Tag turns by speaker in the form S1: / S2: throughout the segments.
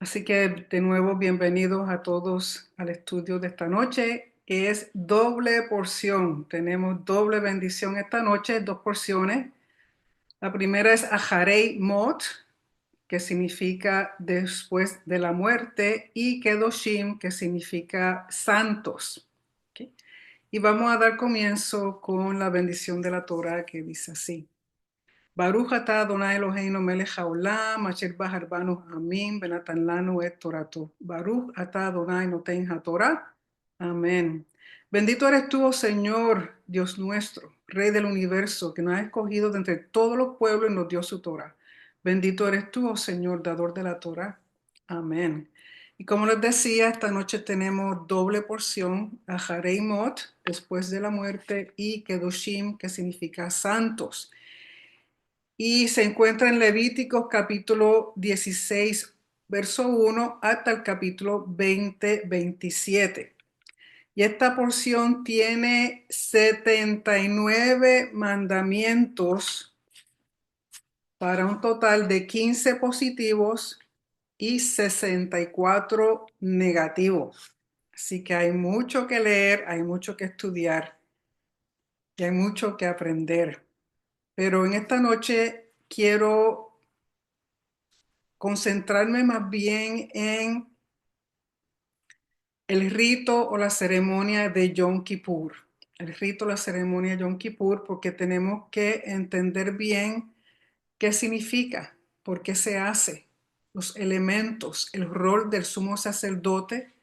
S1: Así que de nuevo, bienvenidos a todos al estudio de esta noche. Es doble porción. Tenemos doble bendición esta noche, dos porciones. La primera es Aharei Mot, que significa después de la muerte, y Kedoshim, que significa santos. ¿Okay? Y vamos a dar comienzo con la bendición de la Torah que dice así. Baruch atah Adonai Eloheinu melech haolam, asher bahar banu hamim, benatan lanu et torato. Baruch atah Adonai noten haTorah. Amén. Bendito eres tú, oh Señor, Dios nuestro, Rey del universo, que nos has escogido de entre todos los pueblos y nos dio su Torah. Bendito eres tú, oh Señor, dador de la Torah. Amén. Y como les decía, esta noche tenemos doble porción, Aharei Mot, después de la muerte, y Kedoshim, que significa santos. Y se encuentra en Levíticos capítulo 16, verso 1 hasta el capítulo 20, 27. Y esta porción tiene 79 mandamientos para un total de 15 positivos y 64 negativos. Así que hay mucho que leer, hay mucho que estudiar y hay mucho que aprender. Pero en esta noche quiero concentrarme más bien en el rito o la ceremonia de Yom Kippur. El rito o la ceremonia de Yom Kippur, porque tenemos que entender bien qué significa, por qué se hace, los elementos, el rol del sumo sacerdote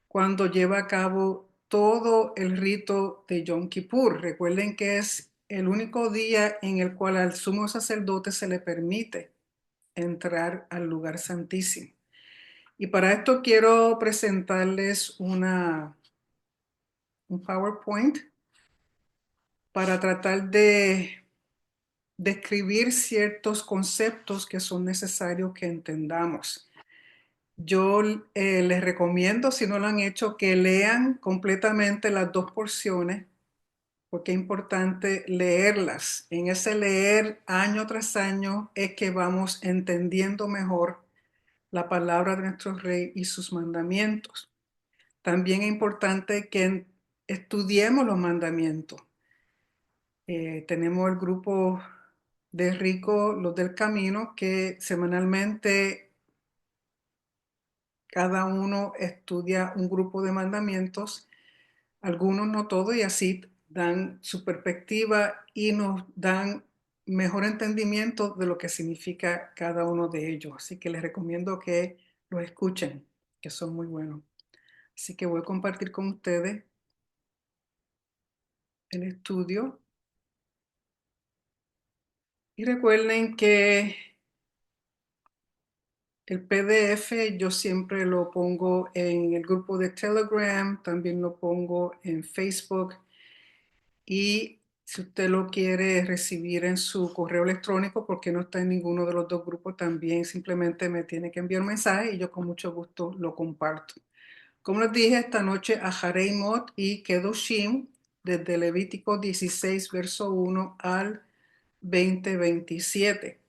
S1: cuando lleva a cabo todo el rito de Yom Kippur. Recuerden que es el único día en el cual al sumo sacerdote se le permite entrar al lugar santísimo. Y para esto quiero presentarles un PowerPoint para tratar de describir ciertos conceptos que son necesarios que entendamos. Yo les recomiendo, si no lo han hecho, que lean completamente las dos porciones, porque es importante leerlas. En ese leer año tras año es que vamos entendiendo mejor la palabra de nuestro Rey y sus mandamientos. También es importante que estudiemos los mandamientos. Tenemos el grupo de ricos, los del camino, que semanalmente cada uno estudia un grupo de mandamientos, algunos no todos, y así dan su perspectiva y nos dan mejor entendimiento de lo que significa cada uno de ellos. Así que les recomiendo que los escuchen, que son muy buenos. Así que voy a compartir con ustedes el estudio. Y recuerden que el PDF yo siempre lo pongo en el grupo de Telegram, también lo pongo en Facebook, y si usted lo quiere recibir en su correo electrónico porque no está en ninguno de los dos grupos, también simplemente me tiene que enviar un mensaje y yo con mucho gusto lo comparto. Como les dije, esta noche Aharei Mot y Kedoshim, desde Levítico 16, verso 1 al 20, 27.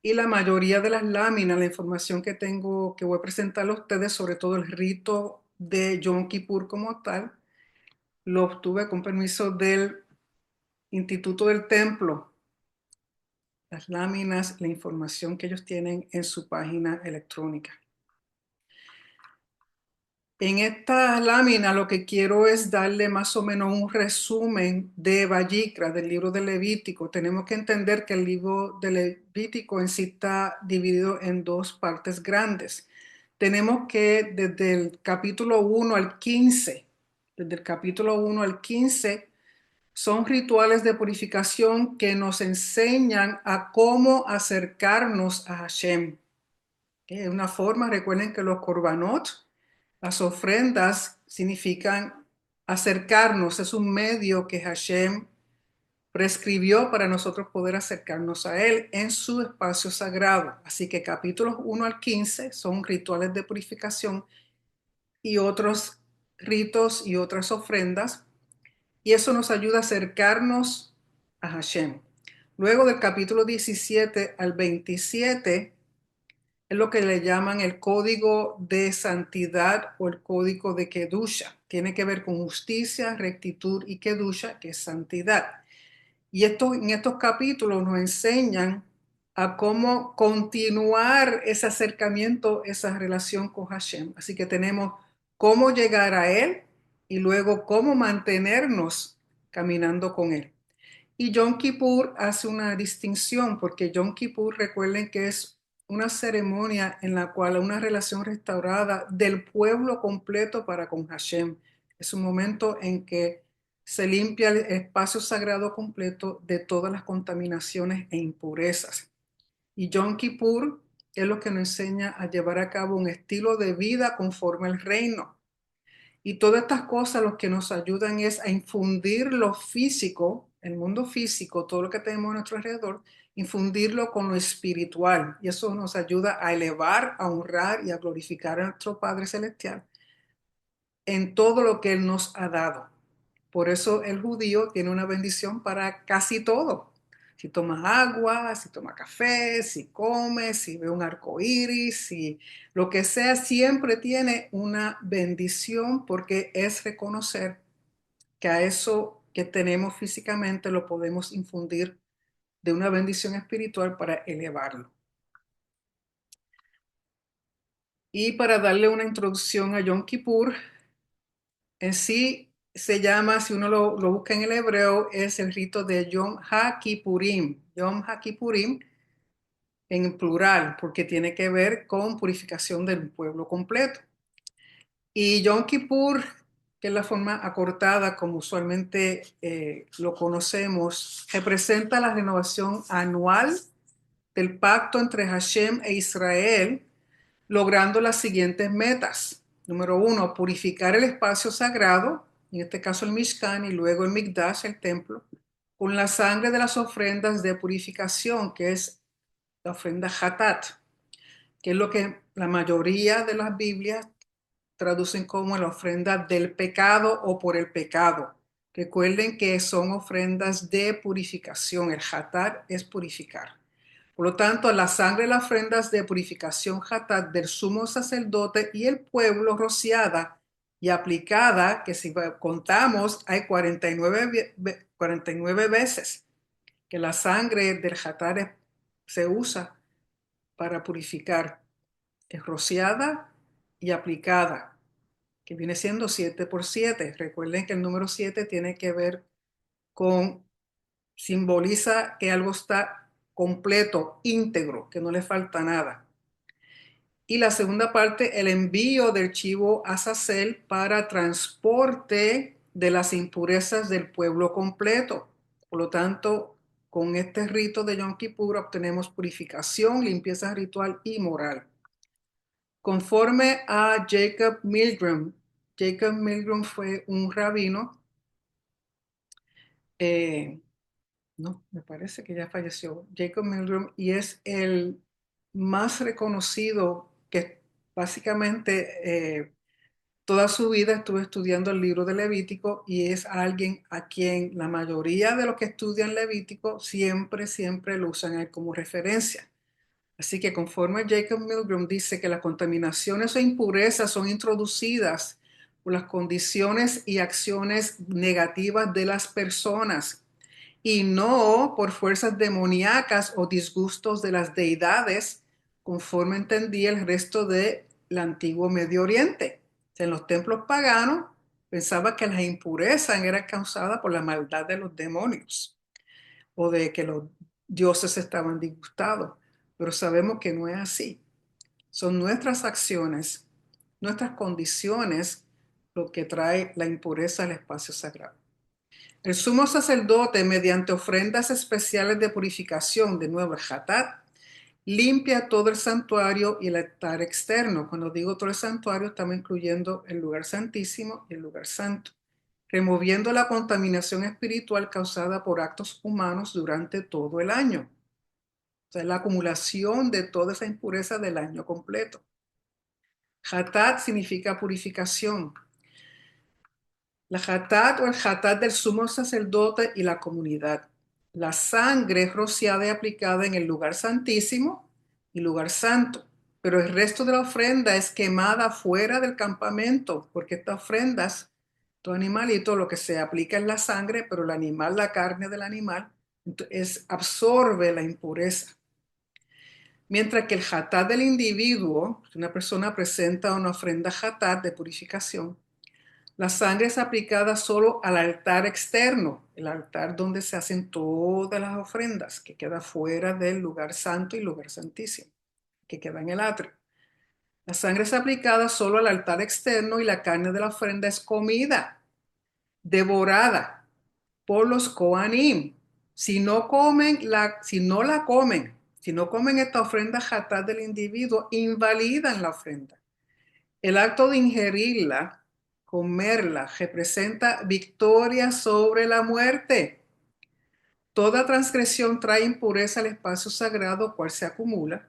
S1: Y la mayoría de las láminas, la información que tengo, que voy a presentar a ustedes, sobre todo el rito de Yom Kippur como tal, lo obtuve con permiso del Instituto del Templo. Las láminas, la información que ellos tienen en su página electrónica. En esta lámina lo que quiero es darle más o menos un resumen de Vayikra, del libro de Levítico. Tenemos que entender que el libro de Levítico en sí está dividido en dos partes grandes. Tenemos que desde el capítulo 1 al 15, desde el capítulo 1 al 15, son rituales de purificación que nos enseñan a cómo acercarnos a Hashem. Es una forma, recuerden que los korbanot, las ofrendas, significan acercarnos, es un medio que Hashem prescribió para nosotros poder acercarnos a Él en su espacio sagrado. Así que capítulos 1 al 15 son rituales de purificación y otros ritos y otras ofrendas, y eso nos ayuda a acercarnos a Hashem. Luego del capítulo 17 al 27 Es lo que le llaman el código de santidad o el código de Kedusha. Tiene que ver con justicia, rectitud y Kedusha, que es santidad. Y en estos capítulos nos enseñan a cómo continuar ese acercamiento, esa relación con Hashem. Así que tenemos cómo llegar a Él y luego cómo mantenernos caminando con Él. Y Yom Kippur hace una distinción porque Yom Kippur, recuerden que es una ceremonia en la cual hay una relación restaurada del pueblo completo para con Hashem. Es un momento en que se limpia el espacio sagrado completo de todas las contaminaciones e impurezas. Y Yom Kippur es lo que nos enseña a llevar a cabo un estilo de vida conforme al reino. Y todas estas cosas lo que nos ayudan es a infundir lo físico, el mundo físico, todo lo que tenemos a nuestro alrededor, infundirlo con lo espiritual. Y eso nos ayuda a elevar, a honrar y a glorificar a nuestro Padre Celestial en todo lo que Él nos ha dado. Por eso el judío tiene una bendición para casi todo. Si tomas agua, si tomas café, si comes, si ve un arco iris, si lo que sea, siempre tiene una bendición porque es reconocer que a eso que tenemos físicamente lo podemos infundir de una bendición espiritual para elevarlo. Y para darle una introducción a Yom Kippur, en sí se llama, si uno lo busca en el hebreo, es el rito de Yom HaKippurim. Yom HaKippurim en plural, porque tiene que ver con purificación del pueblo completo. Y Yom Kippur, que es la forma acortada como usualmente lo conocemos, representa la renovación anual del pacto entre Hashem e Israel, logrando las siguientes metas. Número uno, purificar el espacio sagrado, en este caso el Mishkan y luego el Mikdash, el templo, con la sangre de las ofrendas de purificación, que es la ofrenda Hatat, que es lo que la mayoría de las Biblias traducen como la ofrenda del pecado o por el pecado. Recuerden que son ofrendas de purificación. El Hatat es purificar. Por lo tanto, la sangre de las ofrendas de purificación Hatat del sumo sacerdote y el pueblo rociada y aplicada, que si contamos, hay 49 veces que la sangre del Hatat se usa para purificar. Es rociada y aplicada, que viene siendo 7 por 7. Recuerden que el número 7 tiene que ver con, simboliza que algo está completo, íntegro, que no le falta nada. Y la segunda parte, el envío del chivo azazel para transporte de las impurezas del pueblo completo. Por lo tanto, con este rito de Yom Kippur obtenemos purificación, limpieza ritual y moral. Conforme a Jacob Milgram fue un rabino, eh, no, me parece que ya falleció, Jacob Milgram, y es el más reconocido que básicamente toda su vida estuvo estudiando el libro de Levítico y es alguien a quien la mayoría de los que estudian Levítico siempre lo usan a él como referencia. Así que conforme Jacob Milgram dice que las contaminaciones o impurezas son introducidas por las condiciones y acciones negativas de las personas y no por fuerzas demoníacas o disgustos de las deidades, conforme entendía el resto del antiguo Medio Oriente. O sea, en los templos paganos pensaba que las impurezas eran causadas por la maldad de los demonios o de que los dioses estaban disgustados, pero sabemos que no es así. Son nuestras acciones, nuestras condiciones, lo que trae la impureza al espacio sagrado. El sumo sacerdote, mediante ofrendas especiales de purificación, de nuevo el hatat, limpia todo el santuario y el altar externo. Cuando digo todo el santuario, estamos incluyendo el lugar santísimo y el lugar santo, removiendo la contaminación espiritual causada por actos humanos durante todo el año. O sea, la acumulación de toda esa impureza del año completo. Hatat significa purificación. La hatat o el hatat del sumo sacerdote y la comunidad. La sangre rociada y aplicada en el lugar santísimo y lugar santo. pero el resto de la ofrenda es quemada fuera del campamento, porque estas ofrendas, todo animalito, lo que se aplica es la sangre, pero el animal, la carne del animal, absorbe la impureza. Mientras que el hatat del individuo, si una persona presenta una ofrenda hatat de purificación, la sangre es aplicada solo al altar externo, el altar donde se hacen todas las ofrendas, que queda fuera del lugar santo y lugar santísimo, que queda en el atrio. La sangre es aplicada solo al altar externo y la carne de la ofrenda es comida, devorada por los Kohanim. Si no comen esta ofrenda hatat del individuo, invalidan la ofrenda. El acto de ingerirla, comerla, representa victoria sobre la muerte. Toda transgresión trae impureza al espacio sagrado cual se acumula,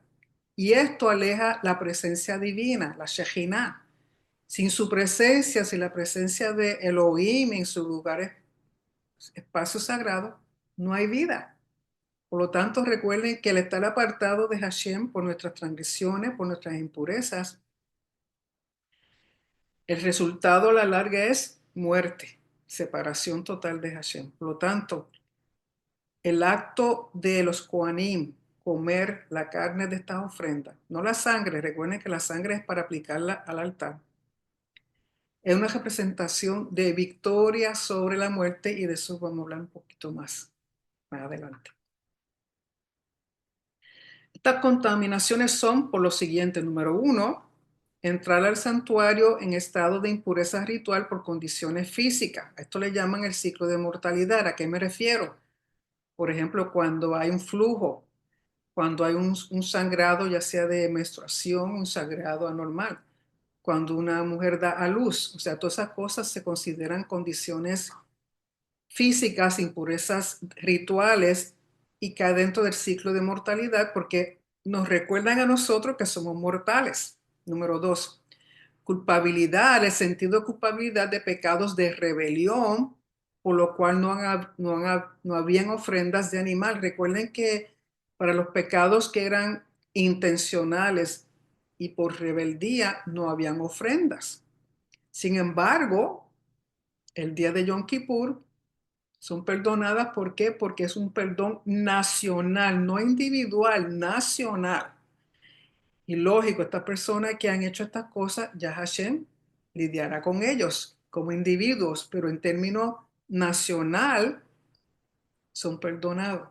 S1: y esto aleja la presencia divina, la Shejinah. Sin su presencia, sin la presencia de Elohim en su lugar, espacio sagrado, no hay vida. Por lo tanto, recuerden que el estar apartado de Hashem por nuestras transgresiones, por nuestras impurezas, el resultado a la larga es muerte, separación total de Hashem. Por lo tanto, el acto de los Kohanim, comer la carne de estas ofrendas, no la sangre, recuerden que la sangre es para aplicarla al altar, es una representación de victoria sobre la muerte y de eso vamos a hablar un poquito más adelante. Estas contaminaciones son por lo siguiente. Número uno, entrar al santuario en estado de impureza ritual por condiciones físicas. A esto le llaman el ciclo de mortalidad. ¿A qué me refiero? Por ejemplo, cuando hay un flujo, cuando hay un sangrado, ya sea de menstruación, un sangrado anormal, cuando una mujer da a luz. O sea, todas esas cosas se consideran condiciones físicas, impurezas rituales y cae dentro del ciclo de mortalidad porque nos recuerdan a nosotros que somos mortales. Número dos, culpabilidad, el sentido de culpabilidad de pecados de rebelión, por lo cual no habían ofrendas de animal. Recuerden que para los pecados que eran intencionales y por rebeldía no habían ofrendas. Sin embargo, el día de Yom Kippur son perdonadas, ¿por qué? Porque es un perdón nacional, no individual, nacional. Y lógico, estas personas que han hecho estas cosas, ya Hashem lidiará con ellos como individuos, pero en términos nacional son perdonados,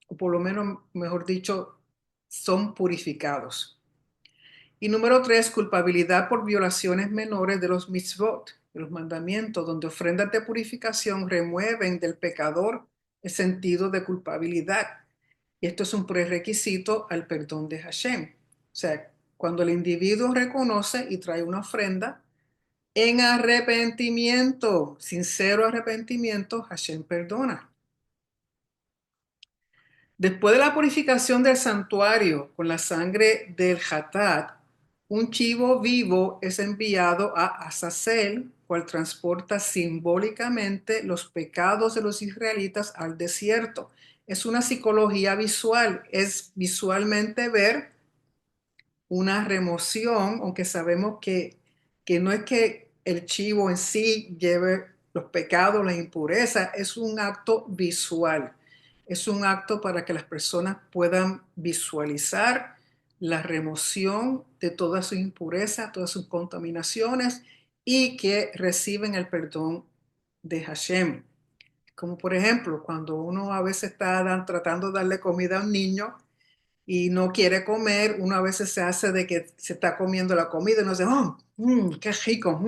S1: o por lo menos, mejor dicho, son purificados. Y número tres, culpabilidad por violaciones menores de los mitzvot, de los mandamientos, donde ofrendas de purificación remueven del pecador el sentido de culpabilidad. Y esto es un prerequisito al perdón de Hashem. O sea, cuando el individuo reconoce y trae una ofrenda en arrepentimiento, sincero arrepentimiento, Hashem perdona. Después de la purificación del santuario con la sangre del Hatat, un chivo vivo es enviado a Azazel, cual transporta simbólicamente los pecados de los israelitas al desierto. Es una psicología visual, es visualmente ver una remoción, aunque sabemos que no es que el chivo en sí lleve los pecados, las impurezas, es un acto visual, es un acto para que las personas puedan visualizar la remoción de todas sus impurezas, todas sus contaminaciones y que reciben el perdón de Hashem. Como por ejemplo, cuando uno a veces está tratando de darle comida a un niño, y no quiere comer, uno a veces se hace de que se está comiendo la comida y uno dice, oh, qué rico,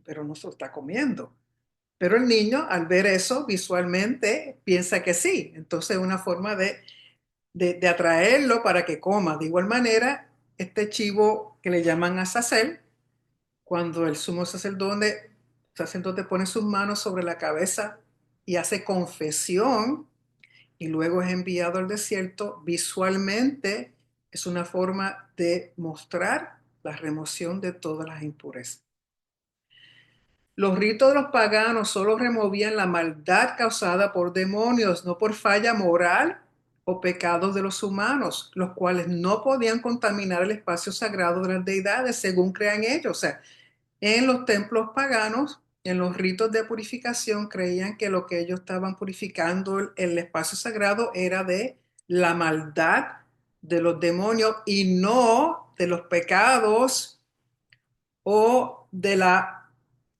S1: pero no se lo está comiendo. Pero el niño al ver eso visualmente piensa que sí. Entonces es una forma de atraerlo para que coma. De igual manera, este chivo que le llaman azazel, cuando el sumo sacerdote pone sus manos sobre la cabeza y hace confesión, y luego es enviado al desierto, visualmente es una forma de mostrar la remoción de todas las impurezas. Los ritos de los paganos solo removían la maldad causada por demonios, no por falla moral o pecados de los humanos, los cuales no podían contaminar el espacio sagrado de las deidades, según crean ellos. O sea, en los templos paganos, en los ritos de purificación, creían que lo que ellos estaban purificando el espacio sagrado era de la maldad de los demonios y no de los pecados o de la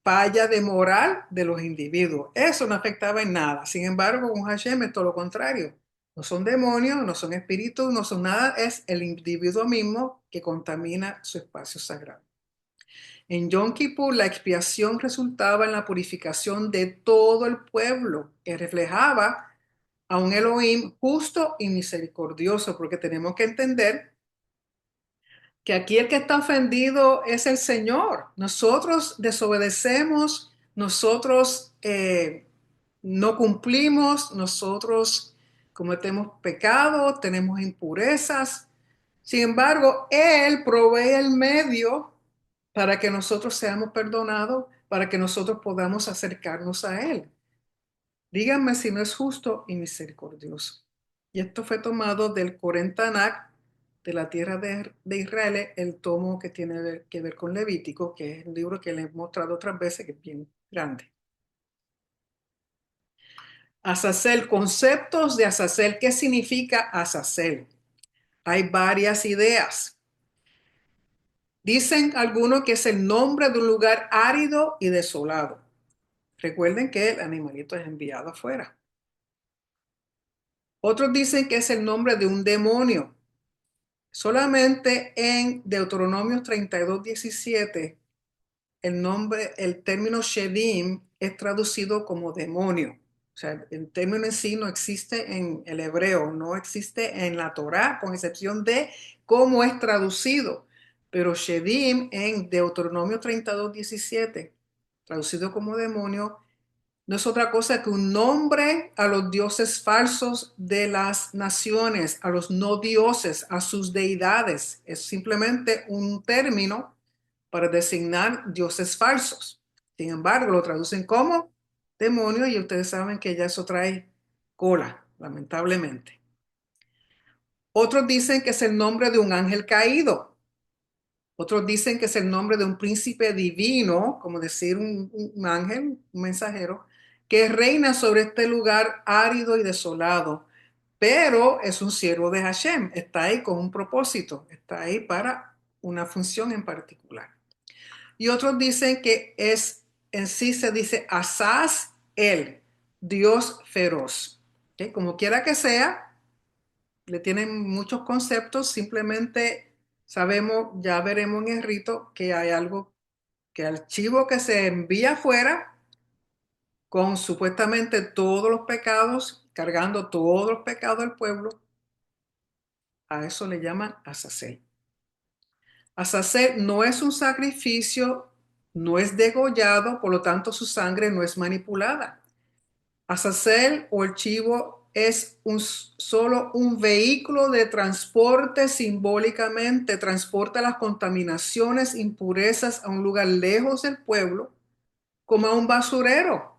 S1: falla de moral de los individuos. Eso no afectaba en nada. Sin embargo, con Hashem es todo lo contrario. No son demonios, no son espíritus, no son nada, es el individuo mismo que contamina su espacio sagrado. En Yom Kippur, la expiación resultaba en la purificación de todo el pueblo, que reflejaba a un Elohim justo y misericordioso, porque tenemos que entender que aquí el que está ofendido es el Señor. Nosotros desobedecemos, nosotros no cumplimos, nosotros cometemos pecados, tenemos impurezas. Sin embargo, Él provee el medio para que nosotros seamos perdonados, para que nosotros podamos acercarnos a Él. Díganme si no es justo y misericordioso. Y esto fue tomado del Corén Tanakh, de la tierra de Israel, el tomo que tiene que ver con Levítico, que es un libro que le he mostrado otras veces, que es bien grande. Azazel, conceptos de Azazel. ¿Qué significa Azazel? Hay varias ideas. Dicen algunos que es el nombre de un lugar árido y desolado. Recuerden que el animalito es enviado afuera. Otros dicen que es el nombre de un demonio. Solamente en Deuteronomio 32:17, el término Shedim es traducido como demonio. O sea, el término en sí no existe en el hebreo, no existe en la Torá, con excepción de cómo es traducido. Pero Shedim en Deuteronomio 32:17, traducido como demonio, no es otra cosa que un nombre a los dioses falsos de las naciones, a los no dioses, a sus deidades. Es simplemente un término para designar dioses falsos. Sin embargo, lo traducen como demonio y ustedes saben que ya eso trae cola, lamentablemente. Otros dicen que es el nombre de un ángel caído. Otros dicen que es el nombre de un príncipe divino, como decir un ángel, un mensajero, que reina sobre este lugar árido y desolado, pero es un siervo de Hashem, está ahí con un propósito, está ahí para una función en particular. Y otros dicen que es, en sí se dice Asaz el, Dios feroz. ¿Okay? Como quiera que sea, le tienen muchos conceptos, simplemente sabemos, ya veremos en el rito, que hay algo, que el archivo que se envía afuera con supuestamente todos los pecados, cargando todos los pecados del pueblo, a eso le llaman Azazel. Azazel no es un sacrificio, no es degollado, por lo tanto su sangre no es manipulada. Azazel o el chivo es solo un vehículo de transporte, simbólicamente transporta las contaminaciones, impurezas a un lugar lejos del pueblo, como a un basurero.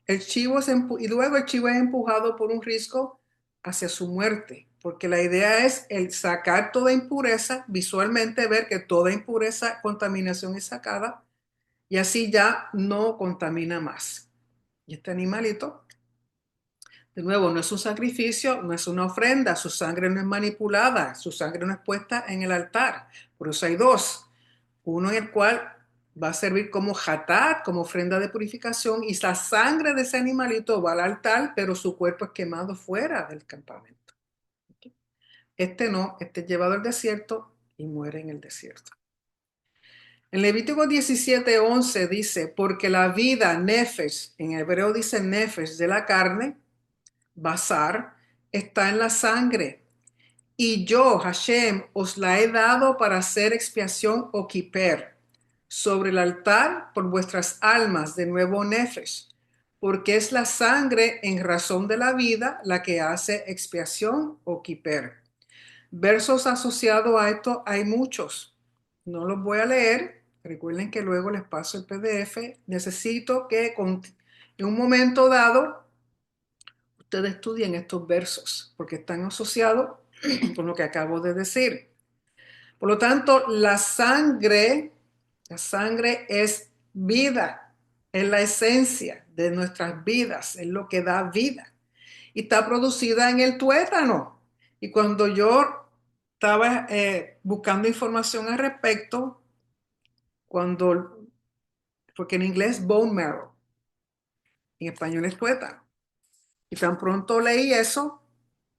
S1: Y luego el chivo es empujado por un risco hacia su muerte, porque la idea es el sacar toda impureza, visualmente ver que toda impureza, contaminación es sacada, y así ya no contamina más. Y este animalito, de nuevo, no es un sacrificio, no es una ofrenda, su sangre no es manipulada, su sangre no es puesta en el altar. Por eso hay dos. Uno en el cual va a servir como hatat, como ofrenda de purificación, y la sangre de ese animalito va al altar, pero su cuerpo es quemado fuera del campamento. Este no, este es llevado al desierto y muere en el desierto. En Levítico 17:11 dice, porque la vida, nefesh, en hebreo dice nefesh, de la carne, basar, está en la sangre. Y yo, Hashem, os la he dado para hacer expiación o kiper sobre el altar por vuestras almas, de nuevo nefesh, porque es la sangre en razón de la vida la que hace expiación o kiper. Versos asociados a esto hay muchos. No los voy a leer. Recuerden que luego les paso el PDF. Necesito que en un momento dado ustedes estudien estos versos, porque están asociados con lo que acabo de decir. Por lo tanto, la sangre es vida, es la esencia de nuestras vidas, es lo que da vida. Y está producida en el tuétano. Y cuando yo estaba buscando información al respecto, porque en inglés bone marrow, en español es tuétano. Y tan pronto leí eso,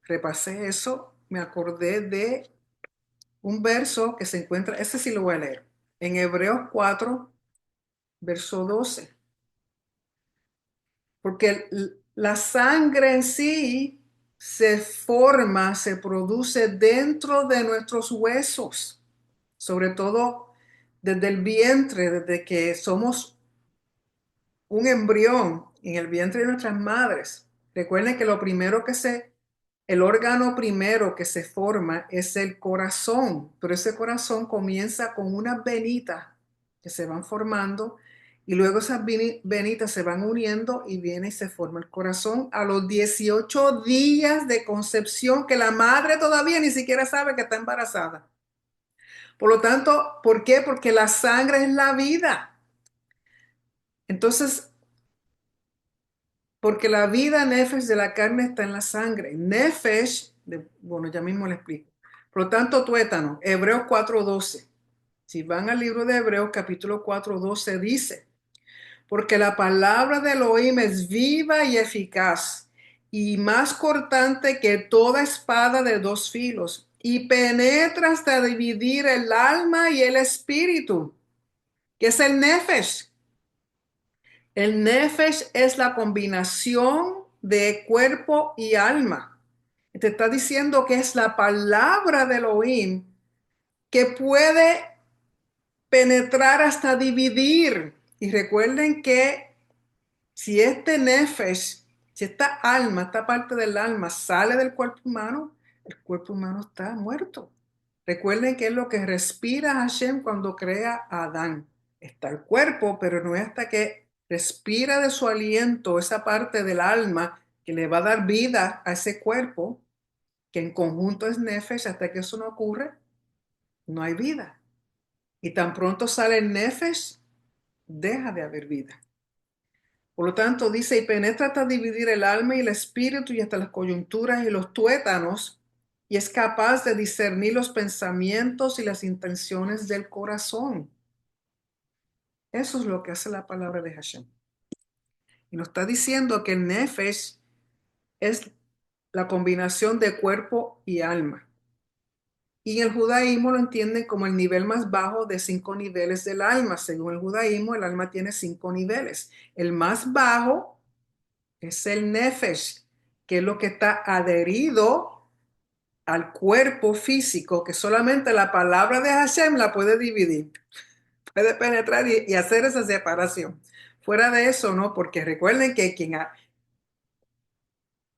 S1: repasé eso, me acordé de un verso que se encuentra, ese sí lo voy a leer, en Hebreos 4, verso 12. Porque la sangre en sí se forma, se produce dentro de nuestros huesos, sobre todo desde el vientre, desde que somos un embrión en el vientre de nuestras madres. Recuerden que el órgano primero que se forma es el corazón, pero ese corazón comienza con unas venitas que se van formando y luego esas venitas se van uniendo y viene y se forma el corazón a los 18 días de concepción, que la madre todavía ni siquiera sabe que está embarazada. Por lo tanto, ¿por qué? Porque la sangre es la vida. Entonces, porque la vida nefesh de la carne está en la sangre. Nefesh, bueno, ya mismo le explico. Por lo tanto, tuétano, Hebreos 4:12. Si van al libro de Hebreos, capítulo 4:12, dice, porque la palabra de Elohim es viva y eficaz, y más cortante que toda espada de dos filos, y penetra hasta dividir el alma y el espíritu, que es el nefesh. El nefesh es la combinación de cuerpo y alma. Te está diciendo que es la palabra de Elohim que puede penetrar hasta dividir. Y recuerden que si este nefesh, si esta alma, esta parte del alma sale del cuerpo humano, el cuerpo humano está muerto. Recuerden que es lo que respira Hashem cuando crea a Adán. Está el cuerpo, pero no es hasta que respira de su aliento esa parte del alma que le va a dar vida a ese cuerpo, que en conjunto es nefesh, hasta que eso no ocurre, no hay vida. Y tan pronto sale el nefesh, deja de haber vida. Por lo tanto, dice, y penetra hasta dividir el alma y el espíritu y hasta las coyunturas y los tuétanos, y es capaz de discernir los pensamientos y las intenciones del corazón. Eso es lo que hace la palabra de Hashem. Y nos está diciendo que el nefesh es la combinación de cuerpo y alma. Y en el judaísmo lo entienden como el nivel más bajo de 5 niveles del alma. Según el judaísmo, el alma tiene 5 niveles. El más bajo es el nefesh, que es lo que está adherido al cuerpo físico, que solamente la palabra de Hashem la puede dividir, puede penetrar y hacer esa separación. Fuera de eso, no, porque recuerden que quien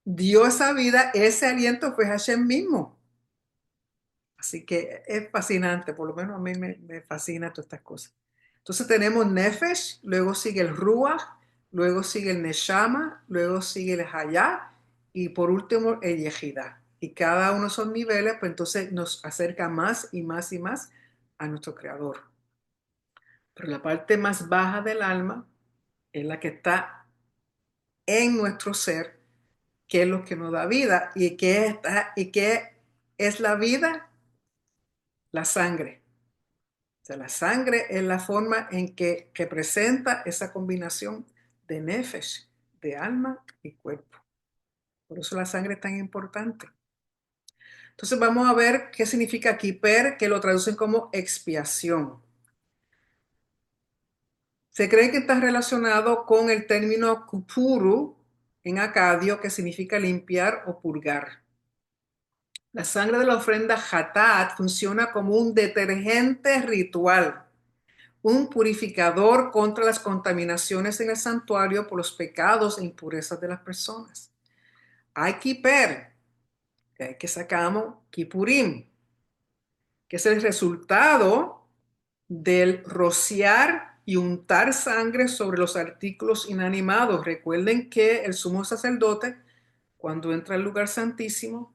S1: dio esa vida, ese aliento fue Hashem mismo. Así que es fascinante, por lo menos a mí me fascina todas estas cosas. Entonces tenemos Nefesh, luego sigue el Ruach, luego sigue el Neshama, luego sigue el Hayah y por último el Yehidah. Y cada uno de esos niveles, pues entonces nos acerca más y más y más a nuestro Creador. Pero la parte más baja del alma es la que está en nuestro ser, que es lo que nos da vida. ¿Y qué es la vida? La sangre. O sea, la sangre es la forma en que presenta esa combinación de nefesh, de alma y cuerpo. Por eso la sangre es tan importante. Entonces vamos a ver qué significa kiper, que lo traducen como expiación. Se cree que está relacionado con el término kupuru en acadio, que significa limpiar o purgar. La sangre de la ofrenda hatat funciona como un detergente ritual, un purificador contra las contaminaciones en el santuario por los pecados e impurezas de las personas. Hay kiper, que sacamos kipurim, que es el resultado del rociar y untar sangre sobre los artículos inanimados. Recuerden que el sumo sacerdote, cuando entra al lugar santísimo,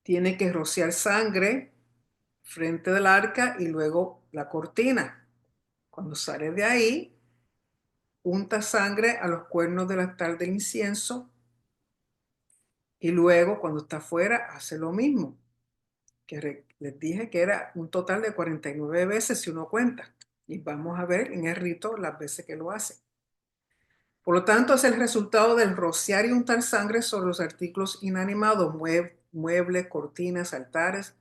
S1: tiene que rociar sangre frente del arca y luego la cortina. Cuando sale de ahí, unta sangre a los cuernos del altar del incienso y luego cuando está afuera hace lo mismo, que les dije que era un total de 49 veces si uno cuenta. Y vamos a ver en el rito las veces que lo hace. Por lo tanto, es el resultado del rociar y untar sangre sobre los artículos inanimados, muebles, cortinas, altares,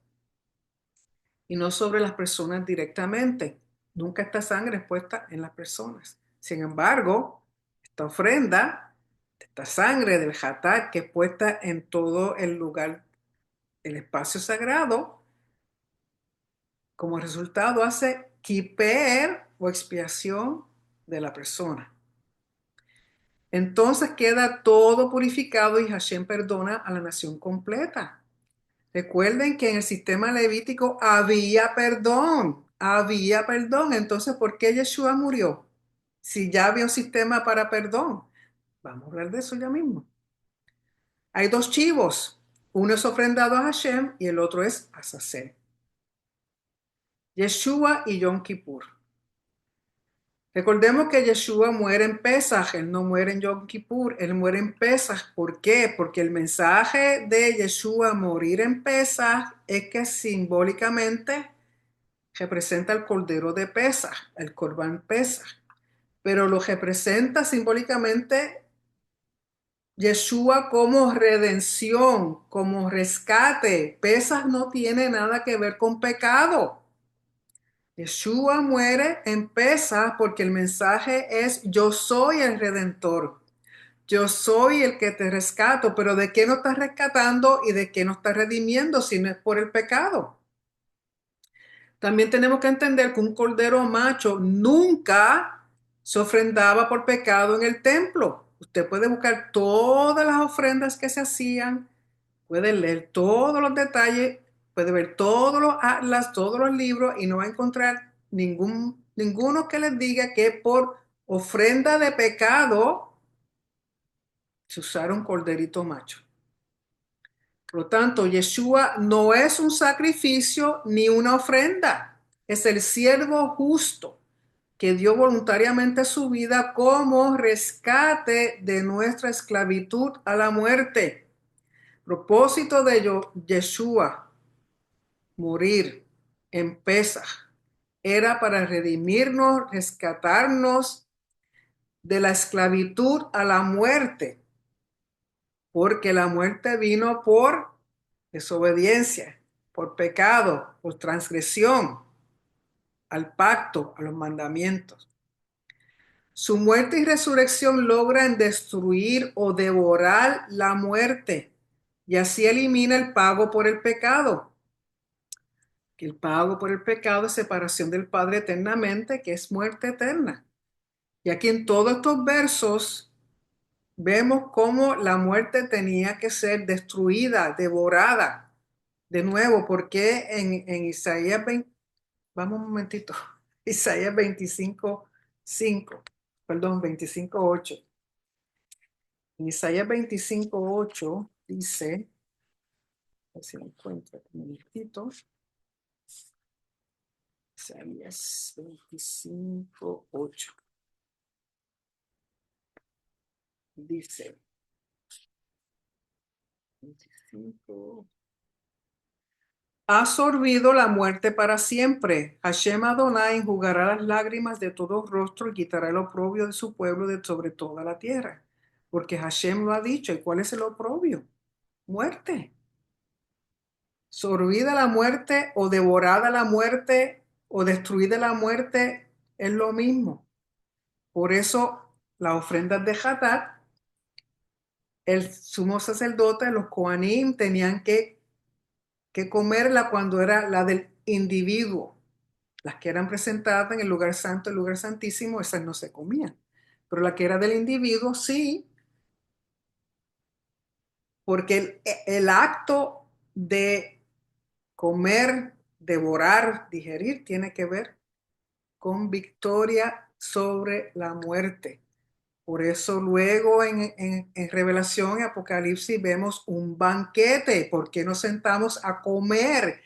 S1: y no sobre las personas directamente. Nunca esta sangre es puesta en las personas. Sin embargo, esta ofrenda, esta sangre del hatat que es puesta en todo el lugar, el espacio sagrado, como resultado hace kiper o expiación de la persona. Entonces queda todo purificado y Hashem perdona a la nación completa. Recuerden que en el sistema levítico había perdón, había perdón. Entonces, ¿por qué Yeshua murió? Si ya había un sistema para perdón. Vamos a hablar de eso ya mismo. Hay dos chivos. Uno es ofrendado a Hashem y el otro es a Azazel. Yeshua y Yom Kippur. Recordemos que Yeshua muere en Pesaj, él no muere en Yom Kippur, él muere en Pesaj. ¿Por qué? Porque el mensaje de Yeshua morir en Pesaj es que simbólicamente representa el cordero de Pesaj, el Corban Pesaj, pero lo representa simbólicamente Yeshua como redención, como rescate. Pesaj no tiene nada que ver con pecado. Yeshua muere en Pesaj porque el mensaje es: yo soy el redentor, yo soy el que te rescato. Pero ¿de qué no estás rescatando y de qué no estás redimiendo si no es por el pecado? También tenemos que entender que un cordero macho nunca se ofrendaba por pecado en el templo. Usted puede buscar todas las ofrendas que se hacían, puede leer todos los detalles, puede ver todos los atlas, todos los libros y no va a encontrar ninguno que les diga que por ofrenda de pecado se usara un corderito macho. Por lo tanto, Yeshua no es un sacrificio ni una ofrenda, es el siervo justo que dio voluntariamente su vida como rescate de nuestra esclavitud a la muerte. Propósito de Yeshua morir en Pesaj era para redimirnos, rescatarnos de la esclavitud a la muerte, porque la muerte vino por desobediencia, por pecado, por transgresión al pacto, a los mandamientos. Su muerte y resurrección logran destruir o devorar la muerte y así elimina el pago por el pecado. Que el pago por el pecado es separación del Padre eternamente, que es muerte eterna. Y aquí en todos estos versos vemos cómo la muerte tenía que ser destruida, devorada. De nuevo, porque en Isaías 20, vamos un momentito, Isaías 25:5, perdón, 25:8. En Isaías 25:8 dice, a ver si lo encuentro un momentito, Isaías 25:8 dice, 25, ha sorbido la muerte para siempre. Hashem Adonai enjugará las lágrimas de todo rostro y quitará el oprobio de su pueblo de sobre toda la tierra. Porque Hashem lo ha dicho. ¿Y cuál es el oprobio? Muerte. Sorbida la muerte o devorada la muerte o destruida la muerte es lo mismo. Por eso las ofrendas de Hatat, el sumo sacerdote, los Kohanim tenían que comerla cuando era la del individuo. Las que eran presentadas en el lugar santo, el lugar santísimo, esas no se comían. Pero la que era del individuo, sí, porque el acto de comer, devorar, digerir, tiene que ver con victoria sobre la muerte. Por eso luego en Revelación y Apocalipsis vemos un banquete. ¿Por qué nos sentamos a comer?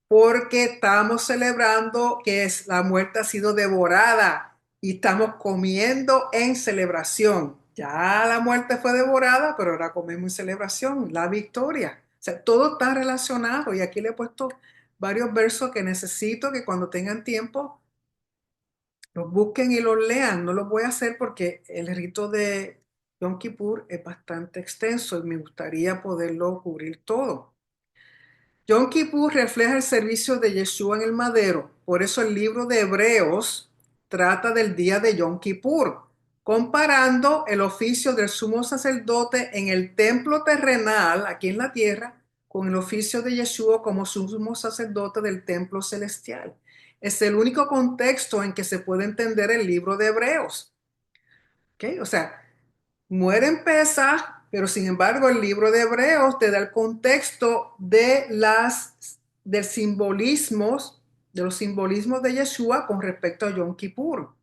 S1: Porque estamos celebrando que la muerte ha sido devorada y estamos comiendo en celebración. Ya la muerte fue devorada, pero ahora comemos en celebración, la victoria. O sea, todo está relacionado y aquí le he puesto varios versos que necesito que cuando tengan tiempo los busquen y los lean. No los voy a hacer porque el rito de Yom Kippur es bastante extenso y me gustaría poderlo cubrir todo. Yom Kippur refleja el servicio de Yeshua en el madero. Por eso el libro de Hebreos trata del día de Yom Kippur, comparando el oficio del sumo sacerdote en el templo terrenal, aquí en la tierra, con el oficio de Yeshua como sumo sacerdote del templo celestial. Es el único contexto en que se puede entender el libro de Hebreos. ¿Okay? O sea, muere en Pesaj, pero sin embargo el libro de Hebreos te da el contexto del simbolismos, de los simbolismos de Yeshua con respecto a Yom Kippur.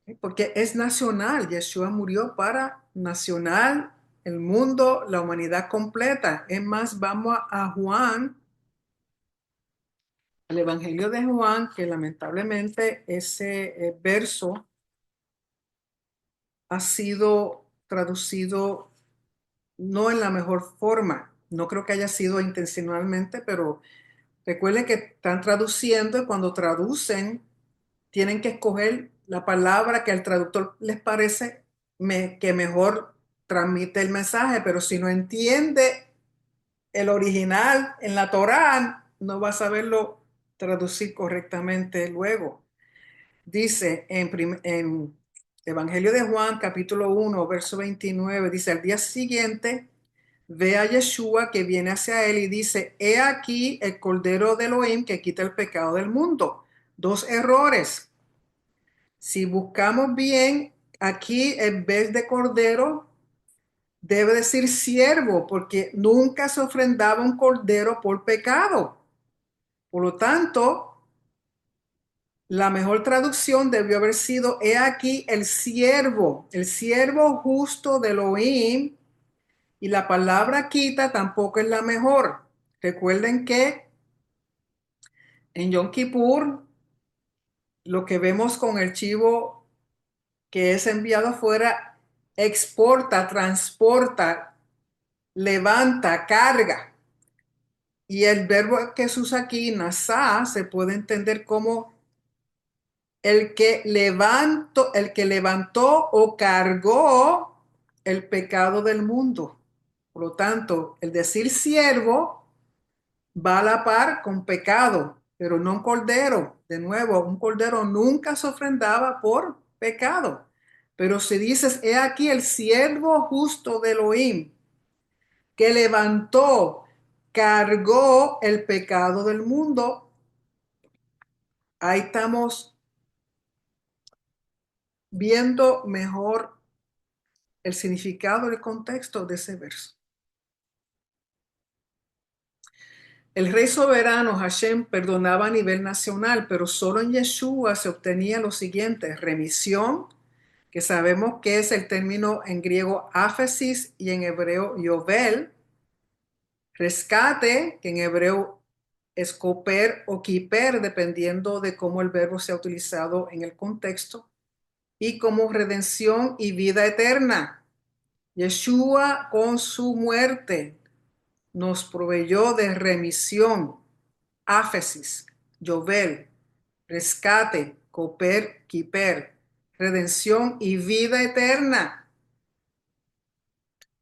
S1: ¿Okay? Porque es nacional, Yeshua murió para nacional, el mundo, la humanidad completa. Es más, vamos a Juan, al Evangelio de Juan, que lamentablemente ese verso ha sido traducido no en la mejor forma. No creo que haya sido intencionalmente, pero recuerden que están traduciendo y cuando traducen tienen que escoger la palabra que al traductor les parece que mejor transmite el mensaje, pero si no entiende el original en la Torá, no va a saberlo traducir correctamente luego. Dice en Evangelio de Juan, capítulo 1, verso 29, dice, al día siguiente ve a Yeshua que viene hacia él y dice, he aquí el Cordero de Elohim que quita el pecado del mundo. Dos errores. Si buscamos bien, aquí en vez de cordero, debe decir siervo, porque nunca se ofrendaba un cordero por pecado. Por lo tanto, la mejor traducción debió haber sido, he aquí el siervo justo de Elohim, y la palabra quita tampoco es la mejor. Recuerden que en Yom Kippur, lo que vemos con el chivo que es enviado afuera, exporta, transporta, levanta, carga. Y el verbo que se usa aquí, nasá, se puede entender como el que levantó o cargó el pecado del mundo. Por lo tanto, el decir siervo va a la par con pecado, pero no un cordero. De nuevo, un cordero nunca se ofrendaba por pecado. Pero si dices, he aquí el siervo justo de Elohim, que levantó, cargó el pecado del mundo, ahí estamos viendo mejor el significado y el contexto de ese verso. El rey soberano Hashem perdonaba a nivel nacional, pero solo en Yeshua se obtenía lo siguiente: remisión, que sabemos que es el término en griego áfesis y en hebreo yovel; rescate, que en hebreo es koper o kiper, dependiendo de cómo el verbo sea utilizado en el contexto; y como redención y vida eterna. Yeshua con su muerte nos proveyó de remisión, áfesis, yovel, rescate, coper, kiper, redención y vida eterna.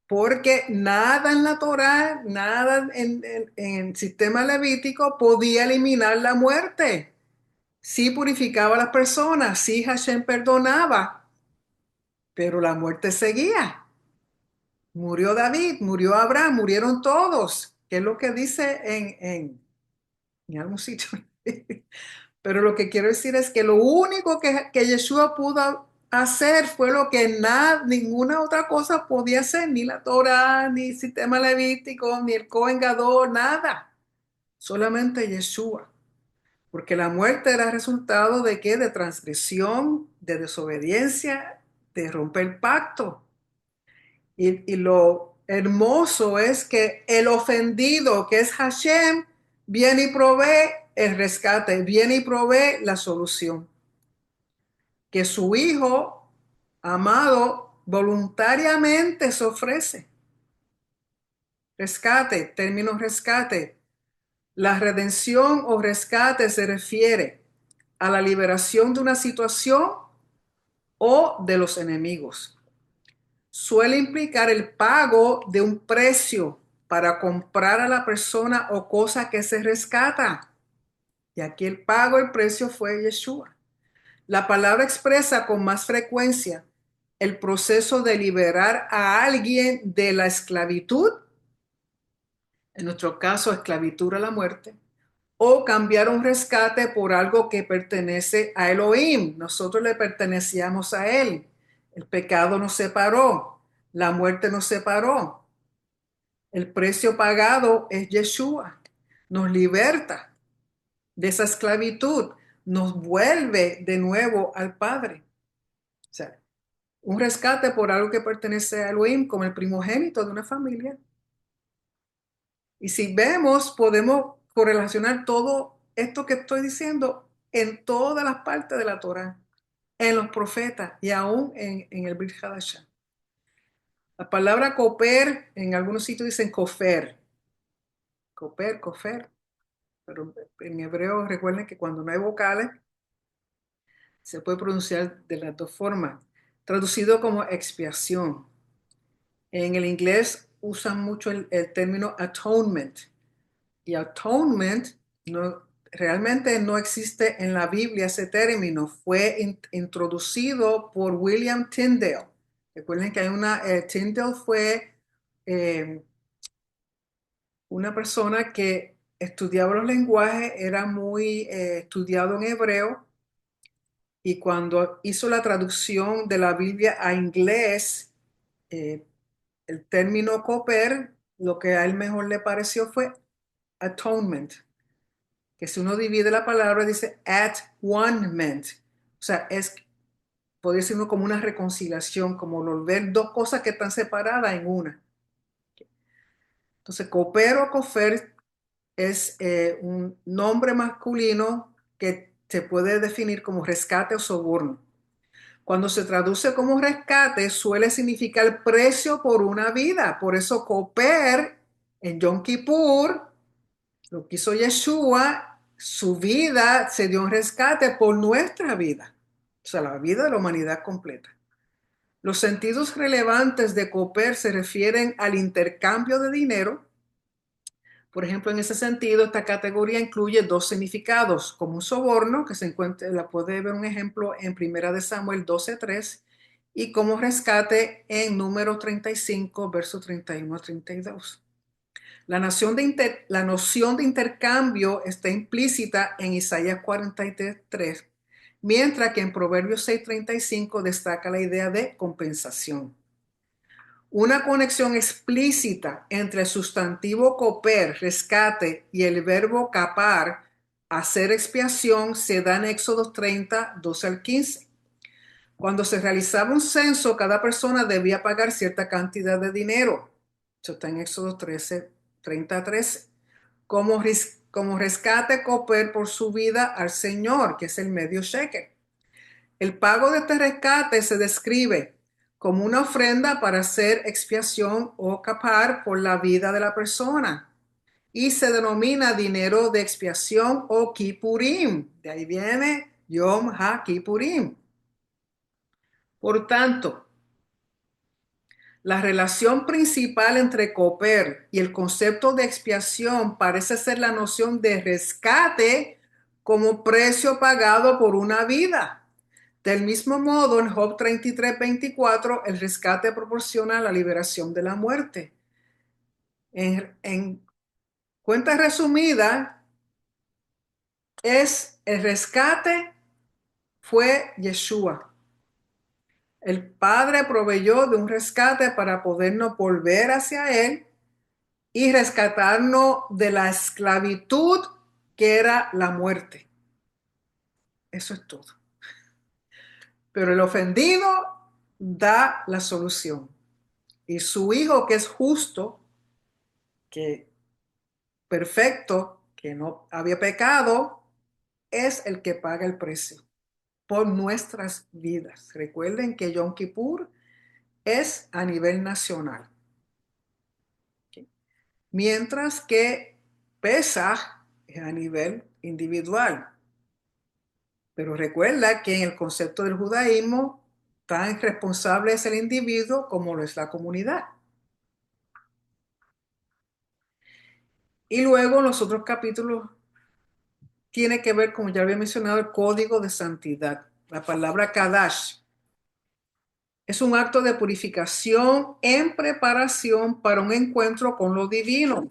S1: Porque nada en la Torá, nada en el sistema levítico podía eliminar la muerte. Sí purificaba a las personas, sí Hashem perdonaba, pero la muerte seguía. Murió David, murió Abraham, murieron todos, que es lo que dice en algún sitio. Pero lo que quiero decir es que lo único que Yeshua pudo hacer fue lo que ninguna otra cosa podía hacer, ni la Torah, ni el sistema levítico, ni el Cohen Gadol, nada. Solamente Yeshua. Porque la muerte era resultado de qué? De transgresión, de desobediencia, de romper pacto. Y lo hermoso es que el ofendido, que es Hashem, viene y provee el rescate, viene y provee la solución. Que su hijo amado voluntariamente se ofrece. Rescate, término rescate. La redención o rescate se refiere a la liberación de una situación o de los enemigos. Suele implicar el pago de un precio para comprar a la persona o cosa que se rescata. Y aquí el pago, el precio fue Yeshua. La palabra expresa con más frecuencia el proceso de liberar a alguien de la esclavitud, en nuestro caso esclavitud a la muerte, o cambiar un rescate por algo que pertenece a Elohim. Nosotros le pertenecíamos a Él. El pecado nos separó, la muerte nos separó. El precio pagado es Yeshua. Nos liberta de esa esclavitud, nos vuelve de nuevo al Padre. O sea, un rescate por algo que pertenece a Elohim, como el primogénito de una familia. Y si vemos, podemos correlacionar todo esto que estoy diciendo en todas las partes de la Torá, en los profetas y aún en el Brit Hadashah. La palabra coper, en algunos sitios dicen cofer, cofer, pero en hebreo recuerden que cuando no hay vocales se puede pronunciar de las dos formas, traducido como expiación. En el inglés usan mucho el término atonement, y atonement realmente no existe en la Biblia ese término, fue introducido por William Tyndale. Recuerden que Tyndale fue eh, una persona que estudiaba los lenguajes, era muy estudiado en hebreo, y cuando hizo la traducción de la Biblia a inglés, eh, el término coper, lo que a él mejor le pareció fue atonement, que si uno divide la palabra dice at one meant. O sea, podría ser como una reconciliación, como volver dos cosas que están separadas en una. Entonces, coper o cofer es un nombre masculino que se puede definir como rescate o soborno. Cuando se traduce como rescate, suele significar precio por una vida. Por eso, coper en Yom Kippur, lo que hizo Yeshua, su vida se dio un rescate por nuestra vida, o sea, la vida de la humanidad completa. Los sentidos relevantes de coper se refieren al intercambio de dinero. Por ejemplo, en ese sentido, esta categoría incluye dos significados, como un soborno, que se encuentra, la puede ver un ejemplo en Primera de Samuel 12:3, y como rescate en Número 35, versos 31 a 32. La noción de intercambio está implícita en Isaías 43:3, mientras que en Proverbios 6:35 destaca la idea de compensación. Una conexión explícita entre el sustantivo coper, rescate, y el verbo capar, hacer expiación, se da en Éxodo 30, 12 al 15. Cuando se realizaba un censo, cada persona debía pagar cierta cantidad de dinero. Eso está en Éxodo 13, 30 a 13. Como rescate coper por su vida al Señor, que es el medio shekel. El pago de este rescate se describe como una ofrenda para hacer expiación o capar por la vida de la persona, y se denomina dinero de expiación o kippurim. De ahí viene Yom HaKippurim. Por tanto, la relación principal entre coper y el concepto de expiación parece ser la noción de rescate como precio pagado por una vida. Del mismo modo, en Job 33:24, el rescate proporciona la liberación de la muerte. En cuenta resumida, el rescate fue Yeshua. El Padre proveyó de un rescate para podernos volver hacia Él y rescatarnos de la esclavitud que era la muerte. Eso es todo. Pero el ofendido da la solución. Y su hijo, que es justo, que perfecto, que no había pecado, es el que paga el precio por nuestras vidas. Recuerden que Yom Kippur es a nivel nacional, ¿ok? Mientras que Pesaj es a nivel individual. Pero recuerda que en el concepto del judaísmo, tan responsable es el individuo como lo es la comunidad. Y luego en los otros capítulos tiene que ver, como ya había mencionado, el código de santidad. La palabra Kadash es un acto de purificación en preparación para un encuentro con lo divino.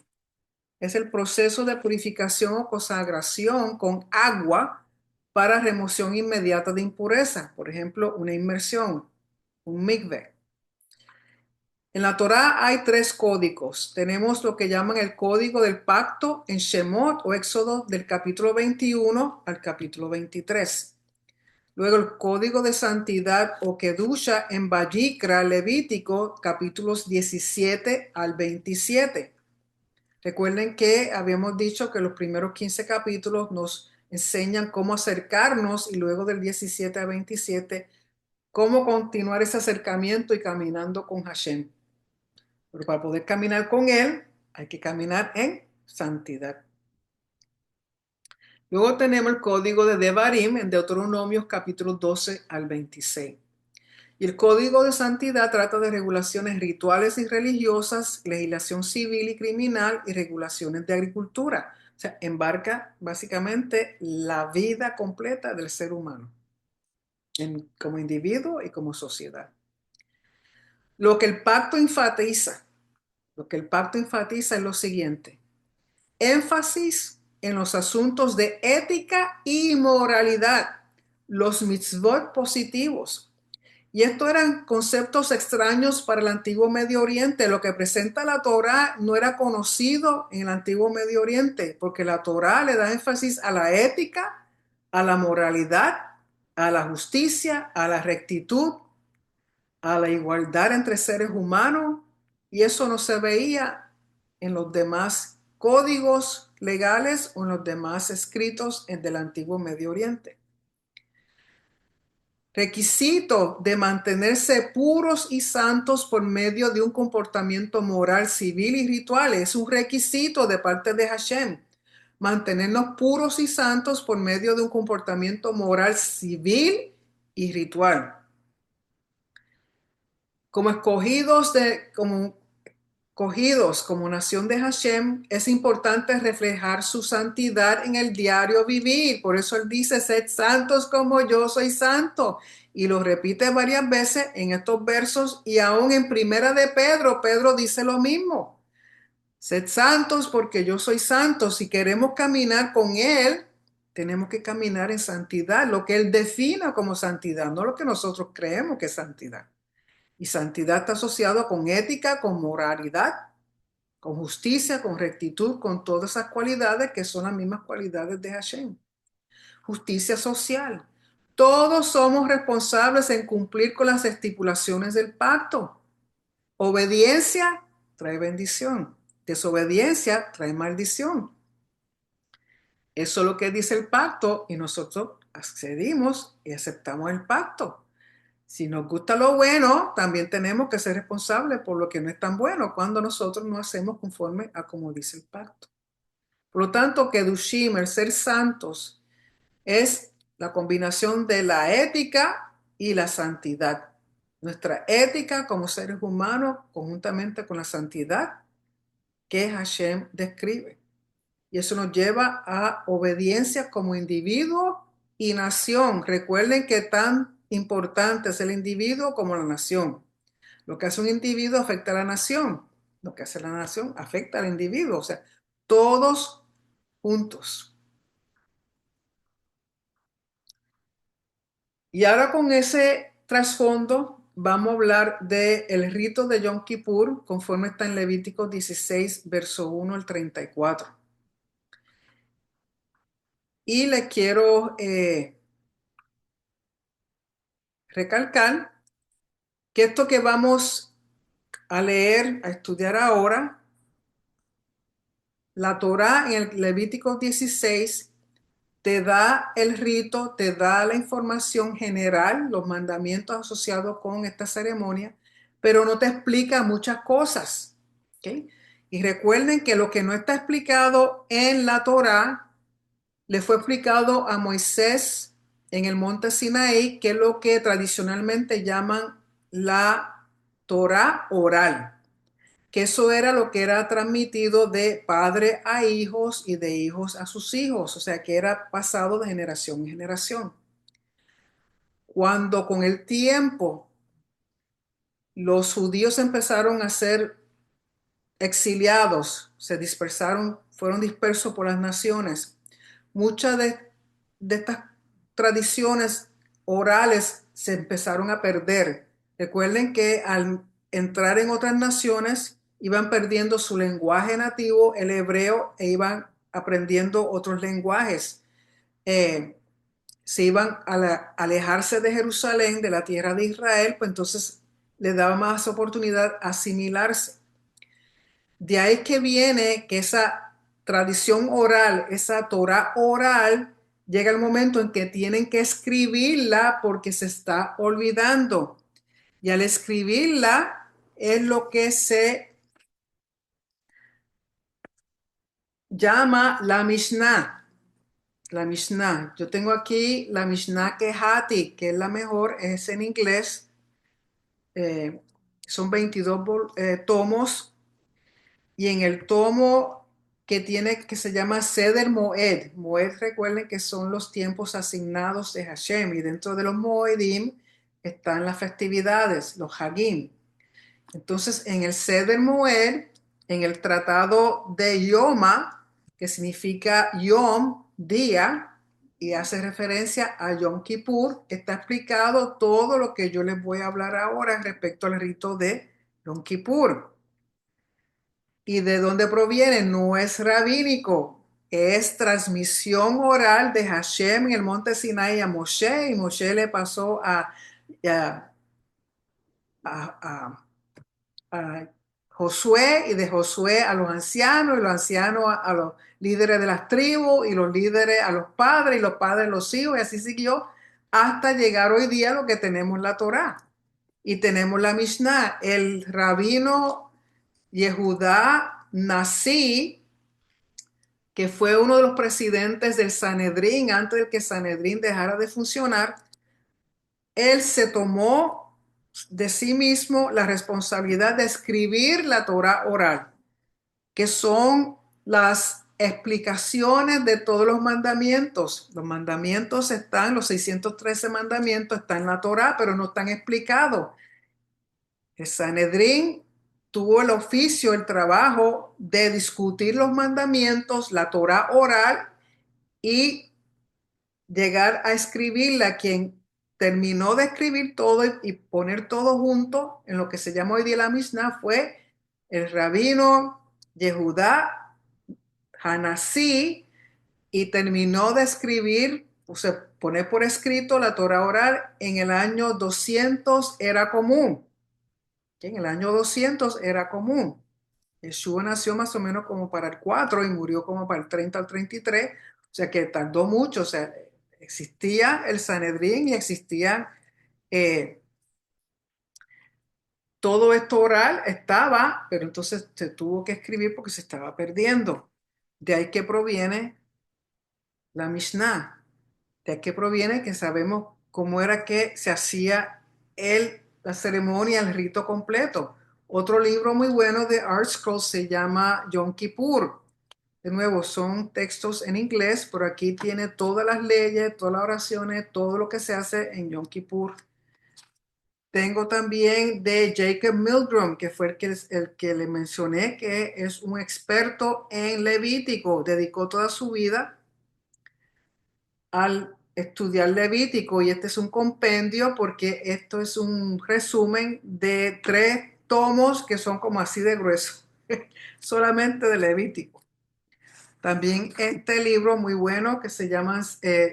S1: Es el proceso de purificación o consagración con agua para remoción inmediata de impureza. Por ejemplo, una inmersión, un mikveh. En la Torá hay tres códigos. Tenemos lo que llaman el código del pacto en Shemot o Éxodo del capítulo 21 al capítulo 23. Luego el código de santidad o Kedusha en Vayikra, Levítico, capítulos 17 al 27. Recuerden que habíamos dicho que los primeros 15 capítulos nos enseñan cómo acercarnos y luego del 17 al 27, cómo continuar ese acercamiento y caminando con Hashem. Pero para poder caminar con Él, hay que caminar en santidad. Luego tenemos el código de Devarim en Deuteronomios capítulos 12 al 26. Y el código de santidad trata de regulaciones rituales y religiosas, legislación civil y criminal y regulaciones de agricultura. O sea, embarca básicamente la vida completa del ser humano, como individuo y como sociedad. Lo que el pacto enfatiza, lo que el pacto enfatiza es lo siguiente: énfasis en los asuntos de ética y moralidad, los mitzvot positivos. Y estos eran conceptos extraños para el antiguo Medio Oriente. Lo que presenta la Torá no era conocido en el antiguo Medio Oriente, porque la Torá le da énfasis a la ética, a la moralidad, a la justicia, a la rectitud, a la igualdad entre seres humanos, y eso no se veía en los demás códigos legales o en los demás escritos del antiguo Medio Oriente. Requisito de mantenerse puros y santos por medio de un comportamiento moral, civil y ritual. Es un requisito de parte de Hashem. Mantenernos puros y santos por medio de un comportamiento moral, civil y ritual. Como escogidos como nación de Hashem, es importante reflejar su santidad en el diario vivir. Por eso él dice, sed santos como yo soy santo. Y lo repite varias veces en estos versos, y aún en Primera de Pedro, Pedro dice lo mismo. Sed santos porque yo soy santo. Si queremos caminar con él, tenemos que caminar en santidad, lo que él defina como santidad, no lo que nosotros creemos que es santidad. Y santidad está asociado con ética, con moralidad, con justicia, con rectitud, con todas esas cualidades que son las mismas cualidades de Hashem. Justicia social. Todos somos responsables en cumplir con las estipulaciones del pacto. Obediencia trae bendición. Desobediencia trae maldición. Eso es lo que dice el pacto y nosotros accedimos y aceptamos el pacto. Si nos gusta lo bueno, también tenemos que ser responsables por lo que no es tan bueno cuando nosotros no hacemos conforme a como dice el pacto. Por lo tanto, Kedushim, el ser santos, es la combinación de la ética y la santidad. Nuestra ética como seres humanos conjuntamente con la santidad que Hashem describe. Y eso nos lleva a obediencia como individuo y nación. Recuerden que tan importante es el individuo como la nación. Lo que hace un individuo afecta a la nación. Lo que hace la nación afecta al individuo. O sea, todos juntos. Y ahora con ese trasfondo vamos a hablar del rito de Yom Kippur, conforme está en Levítico 16, verso 1 al 34. Y le quiero recalcar que esto que vamos a leer, a estudiar ahora, la Torá en el Levítico 16 te da el rito, te da la información general, los mandamientos asociados con esta ceremonia, pero no te explica muchas cosas. ¿Ok? Y recuerden que lo que no está explicado en la Torá le fue explicado a Moisés en el monte Sinaí, que es lo que tradicionalmente llaman la Torá oral, que eso era lo que era transmitido de padre a hijos y de hijos a sus hijos, o sea que era pasado de generación en generación. Cuando con el tiempo los judíos empezaron a ser exiliados, se dispersaron, fueron dispersos por las naciones, muchas de estas tradiciones orales se empezaron a perder. Recuerden que al entrar en otras naciones iban perdiendo su lenguaje nativo, el hebreo, e iban aprendiendo otros lenguajes. Eh, Se iban a alejarse de Jerusalén, de la tierra de Israel, pues entonces les daba más oportunidad a asimilarse. De ahí que viene que esa tradición oral, esa Torah oral, llega el momento en que tienen que escribirla porque se está olvidando. Y al escribirla es lo que se llama la Mishnah. La Mishnah. Yo tengo aquí la Mishnah Kehati, que es la mejor, es en inglés. Eh, Son 22 tomos. Y en el tomo que tiene, que se llama Seder Moed, Moed recuerden que son los tiempos asignados de Hashem, y dentro de los Moedim están las festividades, los Hagim. Entonces, en el Seder Moed, en el tratado de Yoma, que significa Yom, día, y hace referencia a Yom Kippur, está explicado todo lo que yo les voy a hablar ahora respecto al rito de Yom Kippur. ¿Y de dónde proviene? No es rabínico, es transmisión oral de Hashem en el monte Sinai a Moshe, y Moshe le pasó a, a- a Josué, y de Josué a los ancianos, y los ancianos a los líderes de las tribus, y los líderes a los padres, y los padres a los hijos, y así siguió hasta llegar hoy día a lo que tenemos en la Torá. Y tenemos la Mishnah, el rabino Yehudá Nasi, que fue uno de los presidentes del Sanedrín antes de que Sanedrín dejara de funcionar. Él se tomó de sí mismo la responsabilidad de escribir la Torah oral, que son las explicaciones de todos los mandamientos. Los mandamientos están, los 613 mandamientos están en la Torah, pero no están explicados. El Sanedrín tuvo el oficio, el trabajo de discutir los mandamientos, la Torah oral, y llegar a escribirla. Quien terminó de escribir todo y poner todo junto en lo que se llama hoy día la Mishnah fue el rabino Yehudá Hanasí, y terminó de escribir, o sea, poner por escrito la Torah oral en el año 200 era común. En el año 200 era común. Yeshua nació más o menos como para el 4 y murió como para el 30 al 33, o sea que tardó mucho. O sea, existía el Sanedrín y existía eh, todo esto oral, estaba, pero entonces se tuvo que escribir porque se estaba perdiendo. De ahí que proviene la Mishnah, de ahí que proviene que sabemos cómo era que se hacía la ceremonia, el rito completo. Otro libro muy bueno de Art Scrolls se llama Yom Kippur. De nuevo, son textos en inglés, pero aquí tiene todas las leyes, todas las oraciones, todo lo que se hace en Yom Kippur. Tengo también de Jacob Milgrom, que fue el que le mencioné, que es un experto en Levítico. Dedicó toda su vida al estudiar Levítico, y este es un compendio porque esto es un resumen de 3 tomos que son como así de grueso, solamente de Levítico. También este libro muy bueno que se llama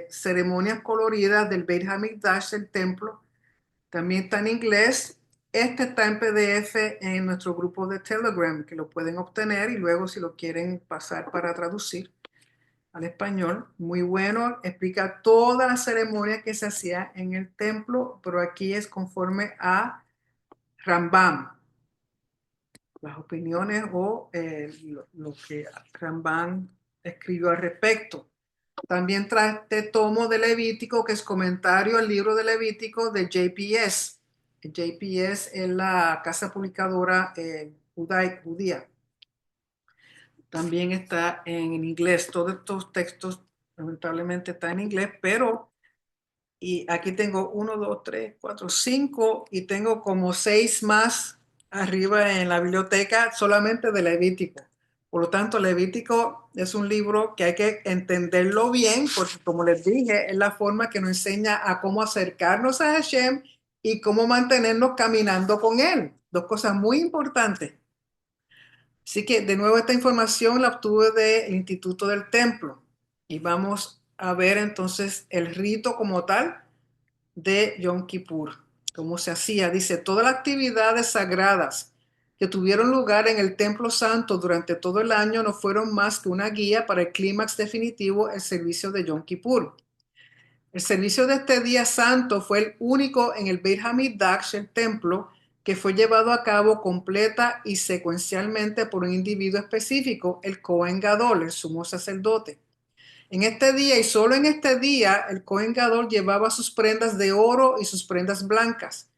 S1: Ceremonias Coloridas del Beit HaMikdash, el templo, también está en inglés. Este está en PDF en nuestro grupo de Telegram, que lo pueden obtener y luego si lo quieren pasar para traducir al español. Muy bueno, explica toda la ceremonia que se hacía en el templo, pero aquí es conforme a Rambam, las opiniones o lo que Rambam escribió al respecto. También trae este tomo de Levítico, que es comentario al libro de Levítico de JPS. JPS es la casa publicadora judía. También está en inglés. Todos estos textos lamentablemente están en inglés, pero y aquí tengo 1, 2, 3, 4, 5 y tengo como 6 más arriba en la biblioteca solamente de Levítico. Por lo tanto, Levítico es un libro que hay que entenderlo bien porque, como les dije, es la forma que nos enseña a cómo acercarnos a Hashem y cómo mantenernos caminando con Él. Dos cosas muy importantes. Así que, de nuevo, esta información la obtuve del Instituto del Templo y vamos a ver entonces el rito como tal de Yom Kippur, cómo se hacía. Dice, todas las actividades sagradas que tuvieron lugar en el Templo Santo durante todo el año no fueron más que una guía para el clímax definitivo, el servicio de Yom Kippur. El servicio de este día santo fue el único en el Beit HaMikdash, el templo, que fue llevado a cabo completa y secuencialmente por un individuo específico, el Kohen Gadol, el sumo sacerdote. En este día y solo en este día, el Kohen Gadol llevaba sus prendas de oro y sus prendas blancas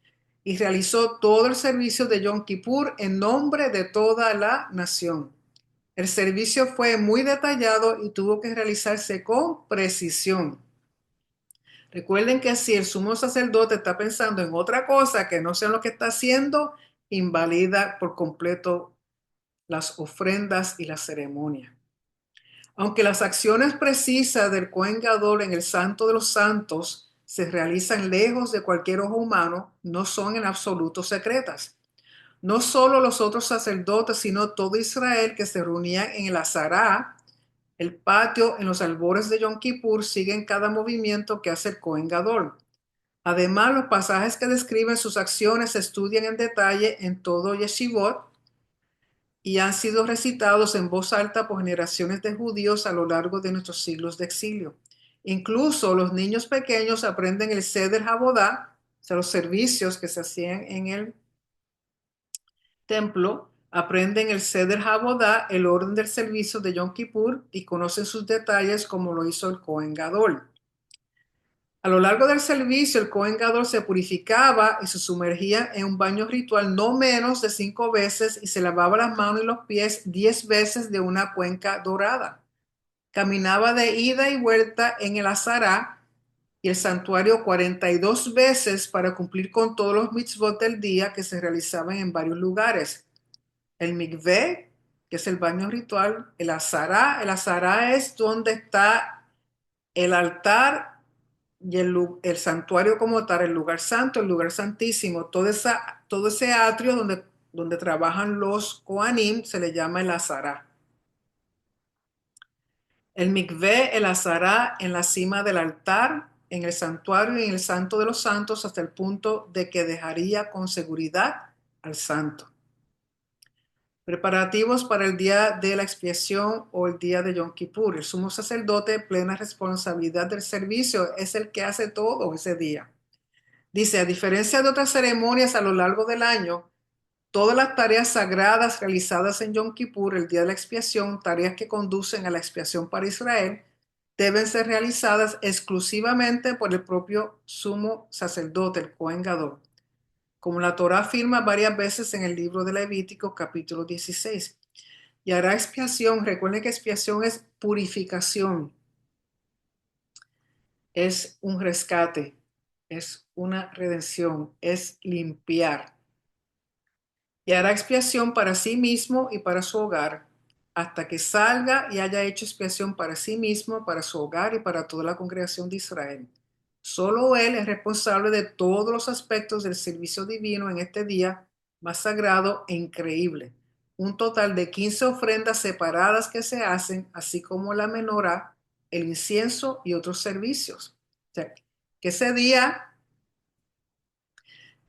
S1: y realizó todo el servicio de Yom Kippur en nombre de toda la nación. El servicio fue muy detallado y tuvo que realizarse con precisión. Recuerden que si el sumo sacerdote está pensando en otra cosa que no sea lo que está haciendo, invalida por completo las ofrendas y la ceremonia. Aunque las acciones precisas del Kohen Gadol en el Santo de los Santos se realizan lejos de cualquier ojo humano, no son en absoluto secretas. No solo los otros sacerdotes, sino todo Israel que se reunía en el Azará, el patio en los albores de Yom Kippur, siguen cada movimiento que hace el Kohen Gadol. Además, los pasajes que describen sus acciones se estudian en detalle en todo Yeshivot y han sido recitados en voz alta por generaciones de judíos a lo largo de nuestros siglos de exilio. Incluso los niños pequeños aprenden el Seder Habodá, o sea, los servicios que se hacían en el templo, aprenden el Seder Habodá, el orden del servicio de Yom Kippur, y conocen sus detalles como lo hizo el Kohen Gadol. A lo largo del servicio, el Kohen Gadol se purificaba y se sumergía en un baño ritual no menos de 5 veces y se lavaba las manos y los pies 10 veces de una cuenca dorada. Caminaba de ida y vuelta en el Azará y el santuario 42 veces para cumplir con todos los mitzvot del día que se realizaban en varios lugares. El mikveh, que es el baño ritual, el Azará es donde está el altar y el santuario como tal, el lugar santo, el lugar santísimo, todo ese atrio donde trabajan los Kohanim, se le llama el Azará. El mikveh, el Azará, en la cima del altar, en el santuario y en el santo de los santos, hasta el punto de que dejaría con seguridad al santo. Preparativos para el día de la expiación o el día de Yom Kippur. El sumo sacerdote, plena responsabilidad del servicio, es el que hace todo ese día. Dice, a diferencia de otras ceremonias a lo largo del año, todas las tareas sagradas realizadas en Yom Kippur, el día de la expiación, tareas que conducen a la expiación para Israel, deben ser realizadas exclusivamente por el propio sumo sacerdote, el Kohen Gadol, como la Torá afirma varias veces en el libro de Levítico, capítulo 16. Y hará expiación. Recuerden que expiación es purificación, es un rescate, es una redención, es limpiar. Y hará expiación para sí mismo y para su hogar, hasta que salga y haya hecho expiación para sí mismo, para su hogar y para toda la congregación de Israel. Solo Él es responsable de todos los aspectos del servicio divino en este día más sagrado e increíble. Un total de 15 ofrendas separadas que se hacen, así como la menorá, el incienso y otros servicios. O sea, que ese día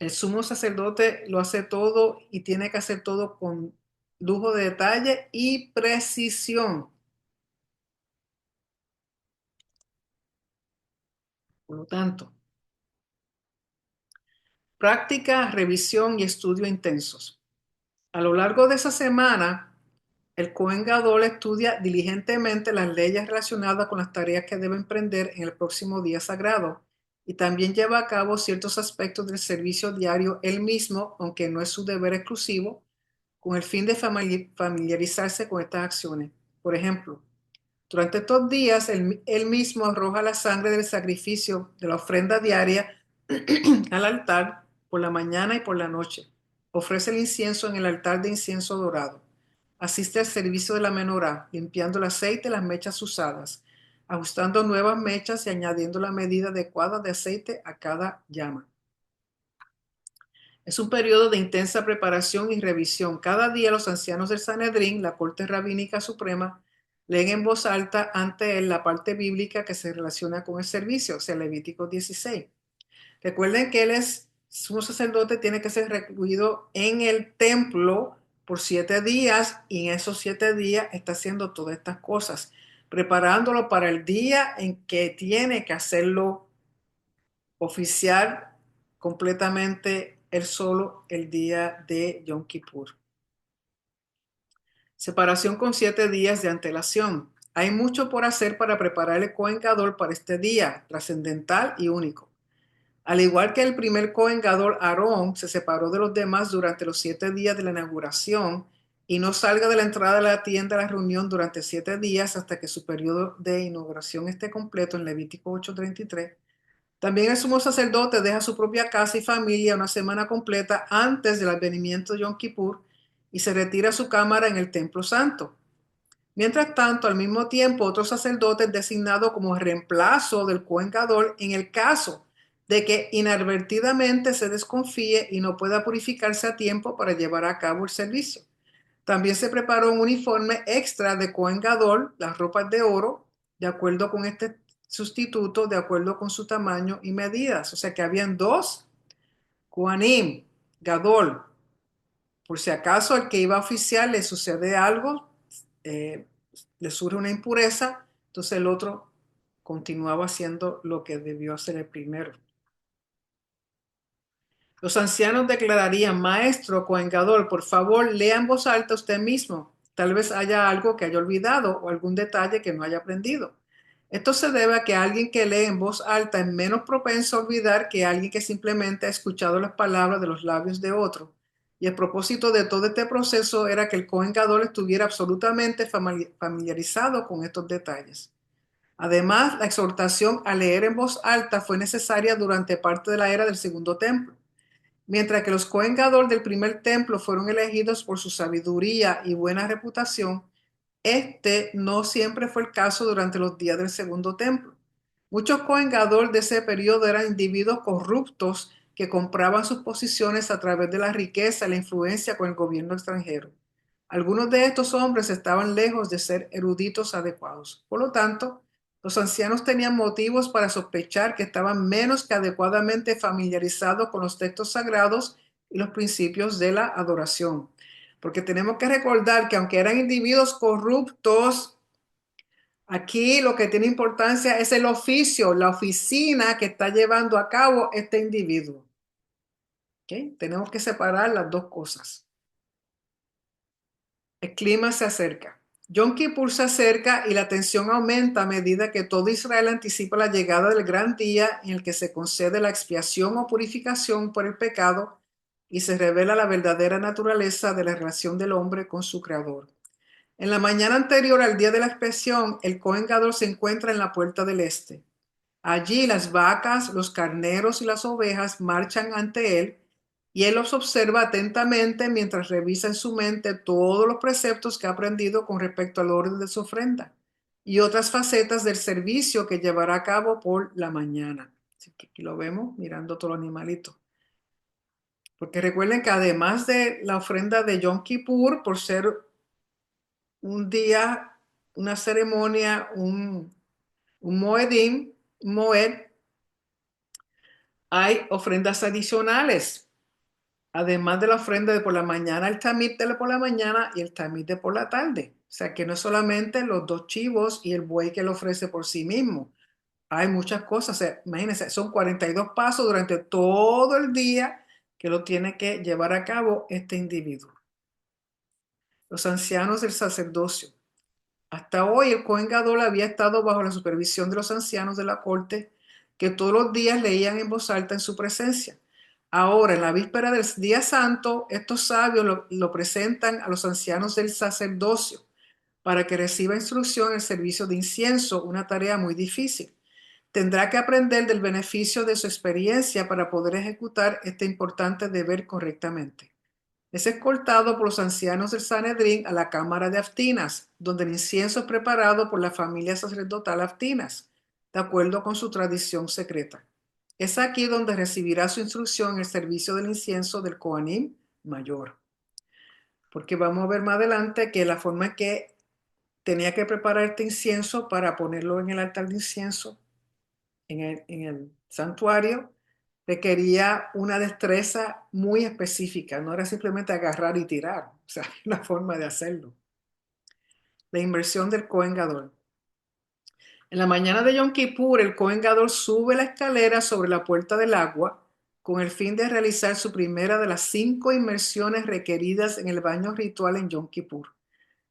S1: El sumo sacerdote lo hace todo y tiene que hacer todo con lujo de detalle y precisión. Por lo tanto, práctica, revisión y estudio intensos. A lo largo de esa semana, el Cohen Gadol estudia diligentemente las leyes relacionadas con las tareas que debe emprender en el próximo día sagrado y también lleva a cabo ciertos aspectos del servicio diario él mismo, aunque no es su deber exclusivo, con el fin de familiarizarse con estas acciones. Por ejemplo, durante estos días, él mismo arroja la sangre del sacrificio de la ofrenda diaria al altar por la mañana y por la noche. Ofrece el incienso en el altar de incienso dorado. Asiste al servicio de la menorá, limpiando el aceite y las mechas usadas, ajustando nuevas mechas y añadiendo la medida adecuada de aceite a cada llama. Es un periodo de intensa preparación y revisión. Cada día los ancianos del Sanedrín, la Corte Rabínica Suprema, leen en voz alta ante él la parte bíblica que se relaciona con el servicio, o sea, Levítico 16. Recuerden que él es sumo sacerdote, tiene que ser recluido en el templo por 7 días y en esos 7 días está haciendo todas estas cosas, preparándolo para el día en que tiene que hacerlo oficial completamente él solo el día de Yom Kippur. Separación con 7 días de antelación. Hay mucho por hacer para preparar el Cohen Gadol para este día trascendental y único. Al igual que el primer Cohen Gadol, Aarón se separó de los demás durante los 7 días de la inauguración y no salga de la entrada de la tienda a la reunión durante 7 días hasta que su periodo de inauguración esté completo en Levítico 8:33. También el sumo sacerdote deja su propia casa y familia una semana completa antes del advenimiento de Yom Kippur y se retira a su cámara en el templo santo. Mientras tanto, al mismo tiempo, otro sacerdote es designado como reemplazo del Cohen Gadol en el caso de que inadvertidamente se desconfíe y no pueda purificarse a tiempo para llevar a cabo el servicio. También se preparó un uniforme extra de Cohen Gadol, las ropas de oro, de acuerdo con este sustituto, de acuerdo con su tamaño y medidas. O sea que habían dos Kohanim, Gadol. Por si acaso al que iba a oficiar le sucede algo, eh, le surge una impureza, entonces el otro continuaba haciendo lo que debió hacer el primero. Los ancianos declararían: Maestro Cohen Gadol, por favor, lea en voz alta usted mismo. Tal vez haya algo que haya olvidado o algún detalle que no haya aprendido. Esto se debe a que alguien que lee en voz alta es menos propenso a olvidar que alguien que simplemente ha escuchado las palabras de los labios de otro. Y el propósito de todo este proceso era que el Cohen Gadol estuviera absolutamente familiarizado con estos detalles. Además, la exhortación a leer en voz alta fue necesaria durante parte de la era del Segundo Templo. Mientras que los Cohen Gadol del primer templo fueron elegidos por su sabiduría y buena reputación, este no siempre fue el caso durante los días del segundo templo. Muchos Cohen Gadol de ese periodo eran individuos corruptos que compraban sus posiciones a través de la riqueza y la influencia con el gobierno extranjero. Algunos de estos hombres estaban lejos de ser eruditos adecuados. Por lo tanto, los ancianos tenían motivos para sospechar que estaban menos que adecuadamente familiarizados con los textos sagrados y los principios de la adoración. Porque tenemos que recordar que aunque eran individuos corruptos, aquí lo que tiene importancia es el oficio, la oficina que está llevando a cabo este individuo. ¿Okay? Tenemos que separar las dos cosas. El clima se acerca. Yom Kippur se acerca y la tensión aumenta a medida que todo Israel anticipa la llegada del gran día en el que se concede la expiación o purificación por el pecado y se revela la verdadera naturaleza de la relación del hombre con su creador. En la mañana anterior al día de la expiación, el Cohen Gadol se encuentra en la puerta del este. Allí las vacas, los carneros y las ovejas marchan ante él y él los observa atentamente mientras revisa en su mente todos los preceptos que ha aprendido con respecto al orden de su ofrenda y otras facetas del servicio que llevará a cabo por la mañana. Así que aquí lo vemos mirando todos los animalitos. Porque recuerden que además de la ofrenda de Yom Kippur, por ser un día, una ceremonia, un moed, hay ofrendas adicionales. además de la ofrenda de por la mañana, el tamid de por la mañana y el tamid de por la tarde. O sea que no es solamente los dos chivos y el buey que lo ofrece por sí mismo. Hay muchas cosas. O sea, imagínense, son 42 pasos durante todo el día que lo tiene que llevar a cabo este individuo. Los ancianos del sacerdocio. Hasta hoy el Cohen Gadol había estado bajo la supervisión de los ancianos de la corte que todos los días leían en voz alta en su presencia. Ahora, en la víspera del día santo, estos sabios lo presentan a los ancianos del sacerdocio para que reciba instrucción en el servicio de incienso, una tarea muy difícil. Tendrá que aprender del beneficio de su experiencia para poder ejecutar este importante deber correctamente. Es escoltado por los ancianos del Sanedrín a la cámara de Aftinas, donde el incienso es preparado por la familia sacerdotal Aftinas, de acuerdo con su tradición secreta. Es aquí donde recibirá su instrucción en el servicio del incienso del Coanim mayor. Porque vamos a ver más adelante que la forma en que tenía que preparar este incienso para ponerlo en el altar de incienso, en el santuario, requería una destreza muy específica, no era simplemente agarrar y tirar, o sea, la forma de hacerlo. La inversión del Cohen Gadol. En la mañana de Yom Kippur, el Cohen Gadol sube la escalera sobre la puerta del agua con el fin de realizar su primera de las 5 inmersiones requeridas en el baño ritual en Yom Kippur.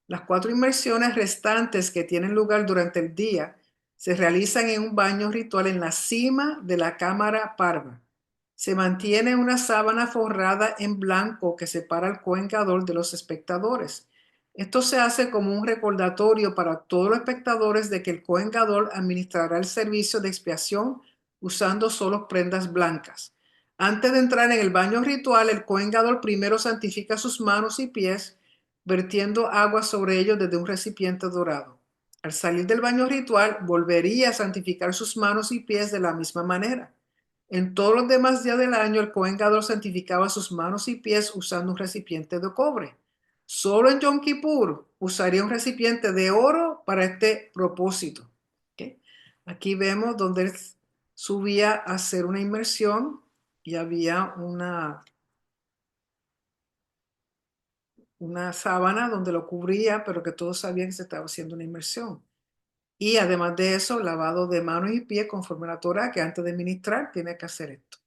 S1: Las 4 inmersiones restantes que tienen lugar durante el día se realizan en un baño ritual en la cima de la cámara parva. Se mantiene una sábana forrada en blanco que separa al Cohen Gadol de los espectadores. Esto se hace como un recordatorio para todos los espectadores de que el Cohen Gadol administrará el servicio de expiación usando solo prendas blancas. Antes de entrar en el baño ritual, el Cohen Gadol primero santifica sus manos y pies vertiendo agua sobre ellos desde un recipiente dorado. Al salir del baño ritual, volvería a santificar sus manos y pies de la misma manera. En todos los demás días del año, el Cohen Gadol santificaba sus manos y pies usando un recipiente de cobre. Solo en Yom Kippur usaría un recipiente de oro para este propósito. ¿Okay? Aquí vemos donde él subía a hacer una inmersión y había una sábana donde lo cubría, pero que todos sabían que se estaba haciendo una inmersión. Y además de eso, lavado de manos y pies conforme a la Torah, que antes de ministrar tiene que hacer esto.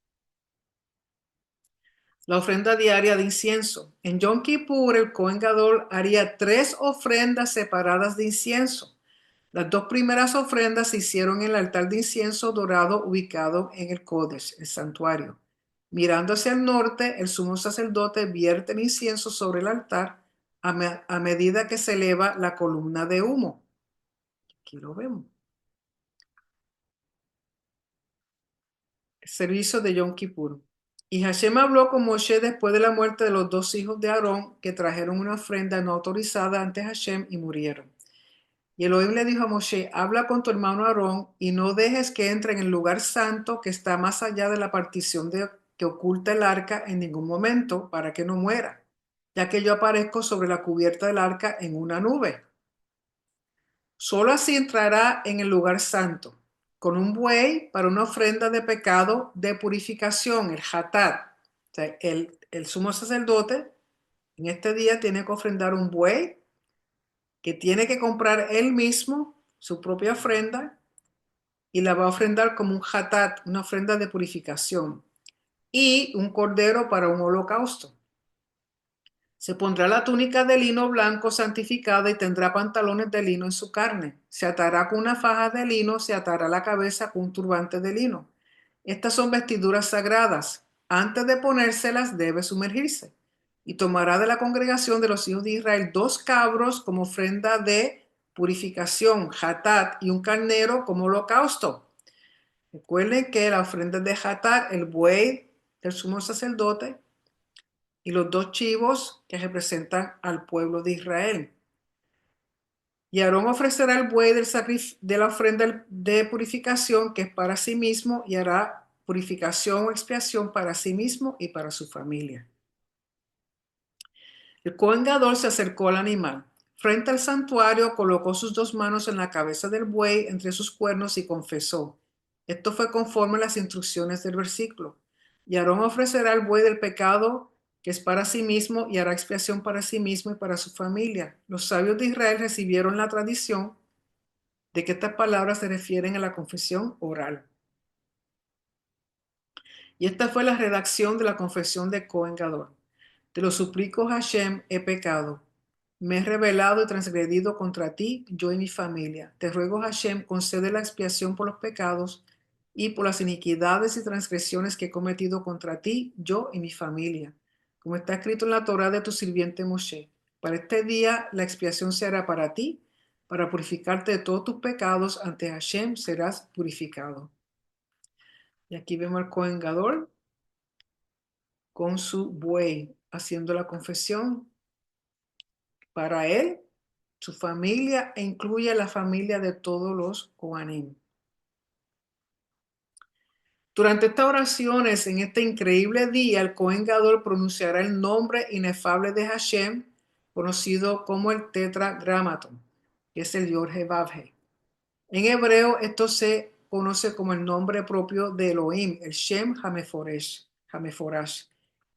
S1: La ofrenda diaria de incienso. En Yom Kippur, el Cohen Gadol haría 3 ofrendas separadas de incienso. Las 2 primeras ofrendas se hicieron en el altar de incienso dorado ubicado en el Kodesh, el santuario. Mirando hacia el norte, el sumo sacerdote vierte el incienso sobre el altar a medida que se eleva la columna de humo. Aquí lo vemos. El servicio de Yom Kippur. Y Hashem habló con Moshe después de la muerte de los 2 hijos de Aarón que trajeron una ofrenda no autorizada ante Hashem y murieron. Y Elohim le dijo a Moshe, habla con tu hermano Aarón y no dejes que entre en el lugar santo que está más allá de la partición que oculta el arca en ningún momento para que no muera, ya que yo aparezco sobre la cubierta del arca en una nube. Solo así entrará en el lugar santo, con un buey para una ofrenda de pecado de purificación, el hatat. O sea, el sumo sacerdote en este día tiene que ofrendar un buey que tiene que comprar él mismo su propia ofrenda y la va a ofrendar como un hatat, una ofrenda de purificación, y un cordero para un holocausto. Se pondrá la túnica de lino blanco santificada y tendrá pantalones de lino en su carne. Se atará con una faja de lino, se atará la cabeza con un turbante de lino. Estas son vestiduras sagradas. Antes de ponérselas debe sumergirse. Y tomará de la congregación de los hijos de Israel 2 cabros como ofrenda de purificación, hatat, y un carnero como holocausto. Recuerden que la ofrenda de hatat, el buey del sumo sacerdote, y los 2 chivos que representan al pueblo de Israel. Y Aarón ofrecerá el buey de la ofrenda de purificación que es para sí mismo y hará purificación o expiación para sí mismo y para su familia. El Cohen Gadol se acercó al animal. Frente al santuario colocó sus 2 manos en la cabeza del buey entre sus cuernos y confesó. Esto fue conforme a las instrucciones del versículo. Y Aarón ofrecerá el buey del pecado que es para sí mismo y hará expiación para sí mismo y para su familia. Los sabios de Israel recibieron la tradición de que estas palabras se refieren a la confesión oral. Y esta fue la redacción de la confesión de Cohen Gadol. Te lo suplico, Hashem, he pecado. Me he rebelado y transgredido contra ti, yo y mi familia. Te ruego, Hashem, concede la expiación por los pecados y por las iniquidades y transgresiones que he cometido contra ti, yo y mi familia. Como está escrito en la Torá de tu sirviente Moshe. Para este día la expiación se hará para ti, para purificarte de todos tus pecados. Ante Hashem serás purificado. Y aquí vemos al Cohen Gadol con su buey, haciendo la confesión para él, su familia e incluye la familia de todos los Kohanim. Durante estas oraciones, en este increíble día, el Cohen Gadol pronunciará el nombre inefable de Hashem, conocido como el Tetragrámaton, que es el Yod-Heh-Vav-Heh. En hebreo, esto se conoce como el nombre propio de Elohim, el Shem Hameforash,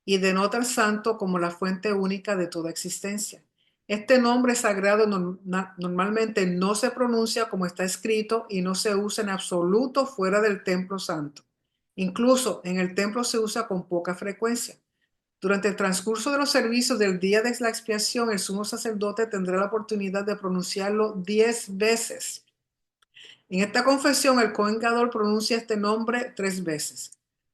S1: y denota al santo como la fuente única de toda existencia. Este nombre sagrado normalmente no se pronuncia como está escrito y no se usa en absoluto fuera del templo santo. Incluso en el templo se usa con poca frecuencia. Durante el transcurso de los servicios del día de la expiación, el sumo sacerdote tendrá la oportunidad de pronunciarlo 10 veces. En esta confesión, el Cohen Gadol pronuncia este nombre 3 veces.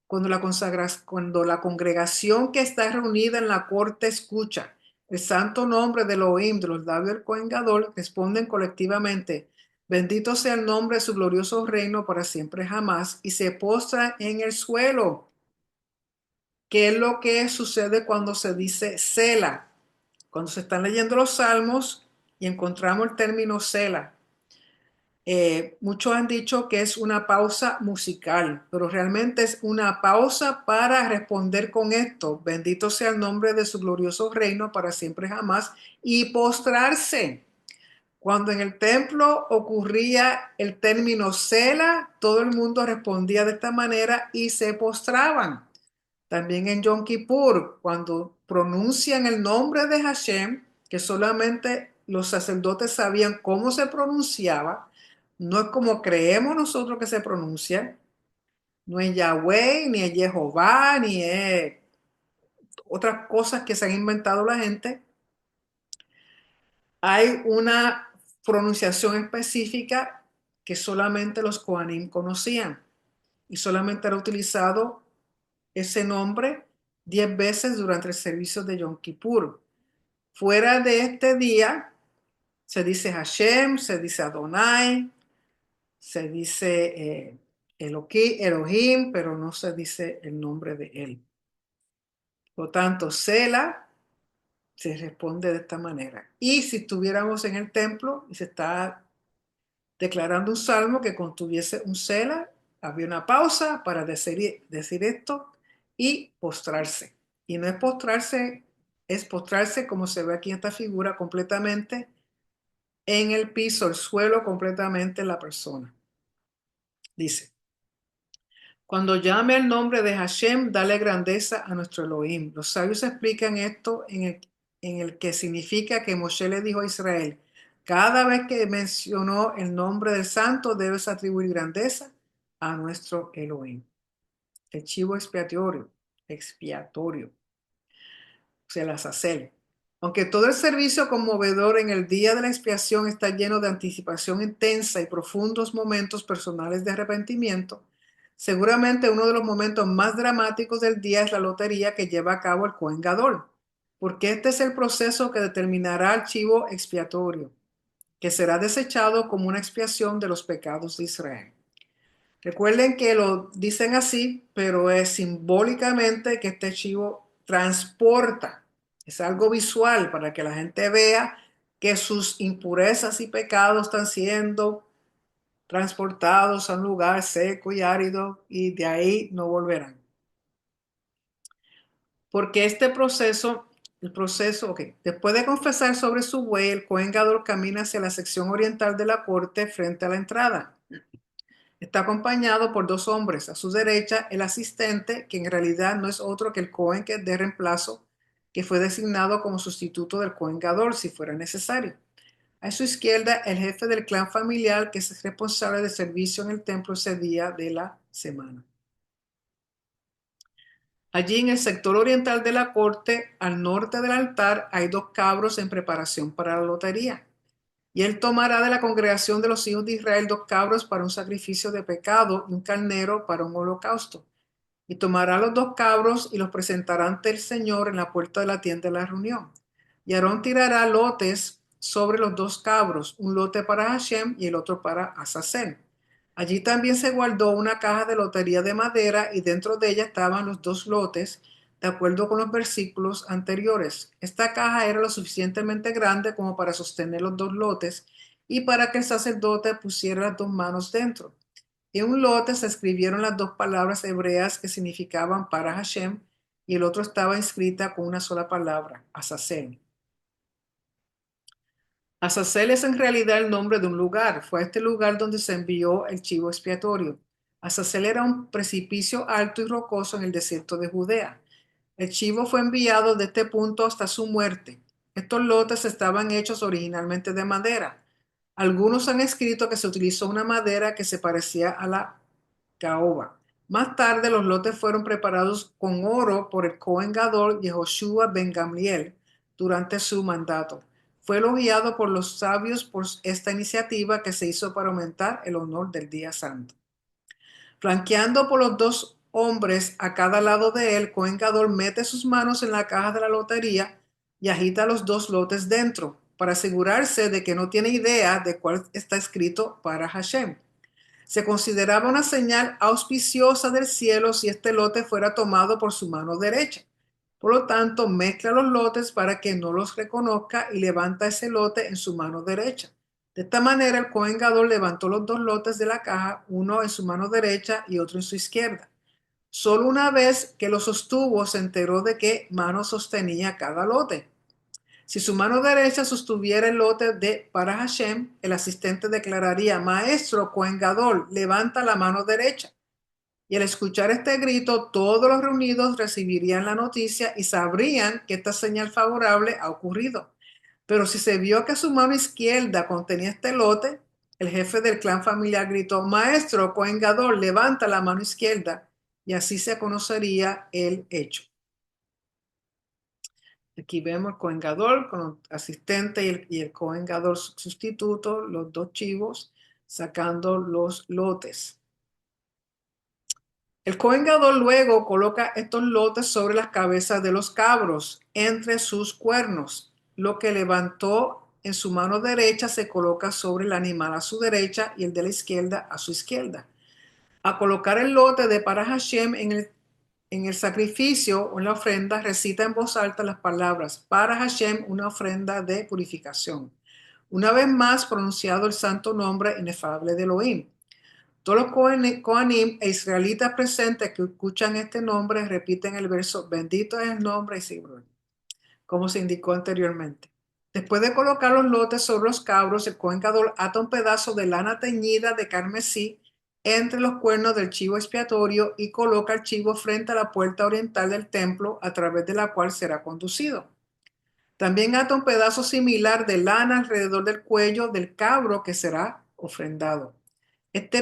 S1: Cuando la congregación que está reunida en la corte escucha el santo nombre de Elohim de los labios del Cohen Gadol, responden colectivamente: bendito sea el nombre de su glorioso reino para siempre jamás, y se postran en el suelo. ¿Qué es lo que sucede cuando se dice Sela? Cuando se están leyendo los salmos y encontramos el término Sela. Muchos han dicho que es una pausa musical, pero realmente es una pausa para responder con esto: bendito sea el nombre de su glorioso reino para siempre jamás, y postrarse. Cuando en el templo ocurría el término Sela, todo el mundo respondía de esta manera y se postraban. También en Yom Kippur, cuando pronuncian el nombre de Hashem, que solamente los sacerdotes sabían cómo se pronunciaba, no es como creemos nosotros que se pronuncia, no es Yahweh, ni es Jehová, ni es otras cosas que se han inventado la gente. Hay una pronunciación específica que solamente los Kohanim conocían y solamente era utilizado ese nombre 10 veces durante el servicio de Yom Kippur. Fuera de este día se dice Hashem, se dice Adonai, se dice Elohim, pero no se dice el nombre de él. Por lo tanto, Sela se responde de esta manera. Y si estuviéramos en el templo y se está declarando un salmo que contuviese un Sela, había una pausa para decir esto y postrarse. Y no es postrarse como se ve aquí en esta figura, completamente en el piso, el suelo, completamente en la persona. Dice: cuando llame el nombre de Hashem, dale grandeza a nuestro Elohim. Los sabios explican esto en el que significa que Moshe le dijo a Israel: cada vez que mencionó el nombre del santo, debes atribuir grandeza a nuestro Elohim. El chivo expiatorio, o sea, el azazel. Aunque todo el servicio conmovedor en el día de la expiación está lleno de anticipación intensa y profundos momentos personales de arrepentimiento, seguramente uno de los momentos más dramáticos del día es la lotería que lleva a cabo el Cohen Gadol, porque este es el proceso que determinará el chivo expiatorio, que será desechado como una expiación de los pecados de Israel. Recuerden que lo dicen así, pero es simbólicamente que este chivo transporta. Es algo visual para que la gente vea que sus impurezas y pecados están siendo transportados a un lugar seco y árido y de ahí no volverán. Porque este proceso, ok, después de confesar sobre su buey, el Cohen Gadol camina hacia la sección oriental de la corte frente a la entrada. Está acompañado por 2 hombres. A su derecha, el asistente, que en realidad no es otro que el Cohen que de reemplazo, que fue designado como sustituto del Cohen Gadol si fuera necesario. A su izquierda, el jefe del clan familiar que es responsable de servicio en el templo ese día de la semana. Allí en el sector oriental de la corte, al norte del altar, hay dos cabros en preparación para la lotería. Y él tomará de la congregación de los hijos de Israel dos cabros para un sacrificio de pecado y un carnero para un holocausto. Y tomará los dos cabros y los presentará ante el Señor en la puerta de la tienda de la reunión. Y Aarón tirará lotes sobre los dos cabros, un lote para Hashem y el otro para Azazel. Allí también se guardó una caja de lotería de madera y dentro de ella estaban los dos lotes, de acuerdo con los versículos anteriores. Esta caja era lo suficientemente grande como para sostener los dos lotes y para que el sacerdote pusiera las dos manos dentro. En un lote se escribieron las dos palabras hebreas que significaban para Hashem y el otro estaba inscrita con una sola palabra, Azazel. Azazel es en realidad el nombre de un lugar. Fue a este lugar donde se envió el chivo expiatorio. Azazel era un precipicio alto y rocoso en el desierto de Judea. El chivo fue enviado de este punto hasta su muerte. Estos lotes estaban hechos originalmente de madera. Algunos han escrito que se utilizó una madera que se parecía a la caoba. Más tarde, los lotes fueron preparados con oro por el Cohen Gadol Yehoshua ben Gamliel durante su mandato. Fue elogiado por los sabios por esta iniciativa que se hizo para aumentar el honor del día santo. Flanqueando por los dos hombres a cada lado de él, Cohen Gadol mete sus manos en la caja de la lotería y agita los dos lotes dentro para asegurarse de que no tiene idea de cuál está escrito para Hashem. Se consideraba una señal auspiciosa del cielo si este lote fuera tomado por su mano derecha. Por lo tanto, mezcla los lotes para que no los reconozca y levanta ese lote en su mano derecha. De esta manera, el Cohen Gadol levantó los dos lotes de la caja, uno en su mano derecha y otro en su izquierda. Solo una vez que lo sostuvo, se enteró de qué mano sostenía cada lote. Si su mano derecha sostuviera el lote de para Hashem, el asistente declararía: Maestro Cohen Gadol, levanta la mano derecha. Y al escuchar este grito, todos los reunidos recibirían la noticia y sabrían que esta señal favorable ha ocurrido. Pero si se vio que su mano izquierda contenía este lote, el jefe del clan familiar gritó: Maestro Cohen Gadol, levanta la mano izquierda. Y así se conocería el hecho. Aquí vemos el Cohen Gadol con el asistente y el Cohen Gadol sustituto, los dos chivos, sacando los lotes. El Cohen Gadol luego coloca estos lotes sobre las cabezas de los cabros, entre sus cuernos. Lo que levantó en su mano derecha se coloca sobre el animal a su derecha y el de la izquierda a su izquierda. A colocar el lote de para Hashem en el sacrificio o en la ofrenda, recita en voz alta las palabras para Hashem, una ofrenda de purificación. Una vez más pronunciado el santo nombre inefable de Elohim. Todos los Kohanim e israelitas presentes que escuchan este nombre repiten el verso: bendito es el nombre de Israel, como se indicó anteriormente. Después de colocar los lotes sobre los cabros, el Cohen Gadol ata un pedazo de lana teñida de carmesí entre los cuernos del chivo expiatorio y coloca el chivo frente a la puerta oriental del templo, a través de la cual será conducido. También ata un pedazo similar de lana alrededor del cuello del cabro que será ofrendado. Este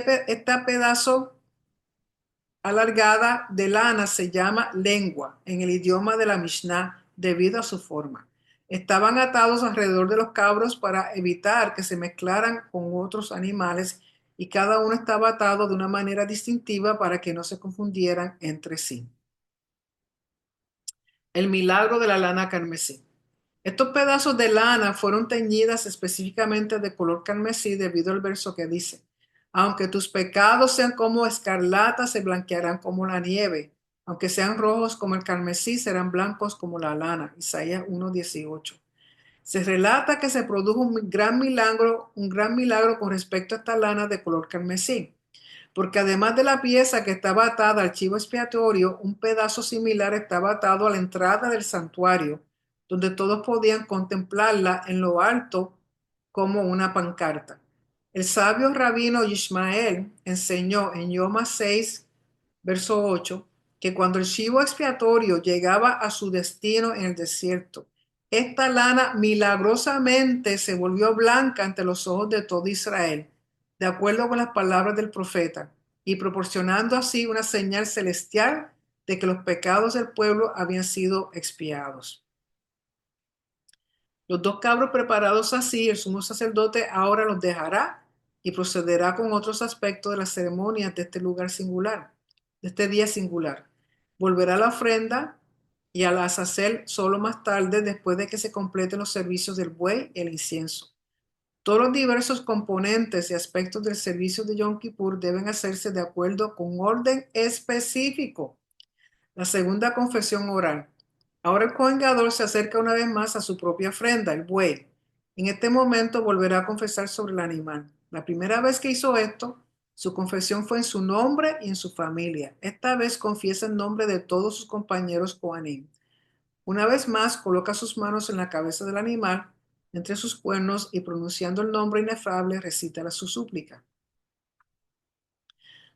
S1: pedazo alargada de lana se llama lengua en el idioma de la Mishnah debido a su forma. Estaban atados alrededor de los cabros para evitar que se mezclaran con otros animales y cada uno estaba atado de una manera distintiva para que no se confundieran entre sí. El milagro de la lana carmesí. Estos pedazos de lana fueron teñidas específicamente de color carmesí debido al verso que dice: aunque tus pecados sean como escarlata, se blanquearán como la nieve. Aunque sean rojos como el carmesí, serán blancos como la lana. Isaías 1:18. Se relata que se produjo un gran milagro con respecto a esta lana de color carmesí, porque además de la pieza que estaba atada al chivo expiatorio, un pedazo similar estaba atado a la entrada del santuario, donde todos podían contemplarla en lo alto como una pancarta. El sabio rabino Ishmael enseñó en Yoma 6, verso 8, que cuando el chivo expiatorio llegaba a su destino en el desierto, esta lana milagrosamente se volvió blanca ante los ojos de todo Israel, de acuerdo con las palabras del profeta, y proporcionando así una señal celestial de que los pecados del pueblo habían sido expiados. Los dos cabros preparados así, el sumo sacerdote ahora los dejará y procederá con otros aspectos de las ceremonias de este lugar singular, de este día singular. Volverá a la ofrenda y a la azazel solo más tarde, después de que se completen los servicios del buey y el incienso. Todos los diversos componentes y aspectos del servicio de Yom Kippur deben hacerse de acuerdo con un orden específico. La segunda confesión oral. Ahora el Cohen Gadol se acerca una vez más a su propia ofrenda, el buey. En este momento volverá a confesar sobre el animal. La primera vez que hizo esto, su confesión fue en su nombre y en su familia. Esta vez confiesa en nombre de todos sus compañeros Kohanim. Una vez más, coloca sus manos en la cabeza del animal, entre sus cuernos, y pronunciando el nombre inefable, recita su súplica.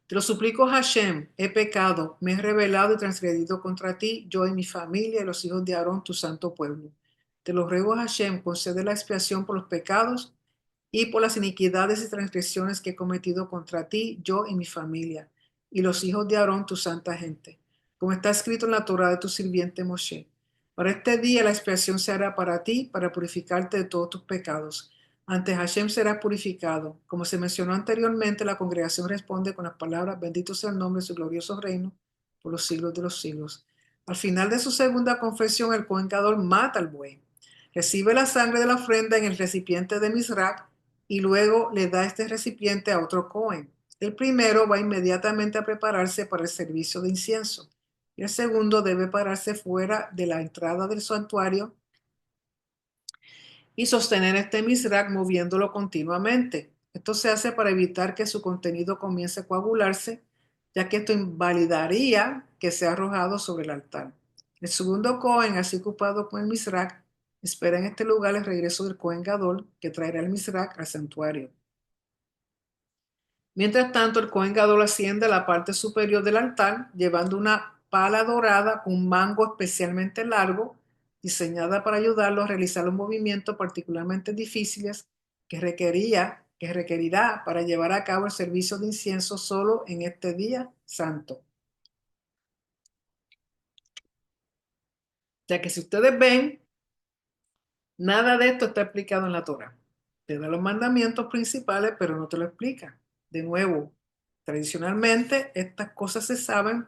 S1: Te lo suplico, Hashem, he pecado, me he rebelado y transgredido contra ti, yo y mi familia y los hijos de Aarón, tu santo pueblo. Te lo ruego, Hashem, concede la expiación por los pecados y por las iniquidades y transgresiones que he cometido contra ti, yo y mi familia, y los hijos de Aarón, tu santa gente, como está escrito en la Torah de tu sirviente Moshe. Para este día la expiación se hará para ti, para purificarte de todos tus pecados. Ante Hashem serás purificado. Como se mencionó anteriormente, la congregación responde con las palabras: bendito sea el nombre de su glorioso reino por los siglos de los siglos. Al final de su segunda confesión, el Cohen Gadol mata al buey. Recibe la sangre de la ofrenda en el recipiente de Misrach y luego le da este recipiente a otro Cohen. El primero va inmediatamente a prepararse para el servicio de incienso y el segundo debe pararse fuera de la entrada del santuario y sostener este Misrach moviéndolo continuamente. Esto se hace para evitar que su contenido comience a coagularse, ya que esto invalidaría que sea arrojado sobre el altar. El segundo Cohen, así ocupado con el Misrach, espera en este lugar el regreso del Cohen Gadol, que traerá el Misrach al santuario. Mientras tanto, el Cohen Gadol asciende a la parte superior del altar, llevando una pala dorada con un mango especialmente largo, diseñada para ayudarlo a realizar los movimientos particularmente difíciles que requerirá para llevar a cabo el servicio de incienso solo en este día santo. Ya que si ustedes ven, nada de esto está explicado en la Torah. Te da los mandamientos principales, pero no te lo explica. De nuevo, tradicionalmente estas cosas se saben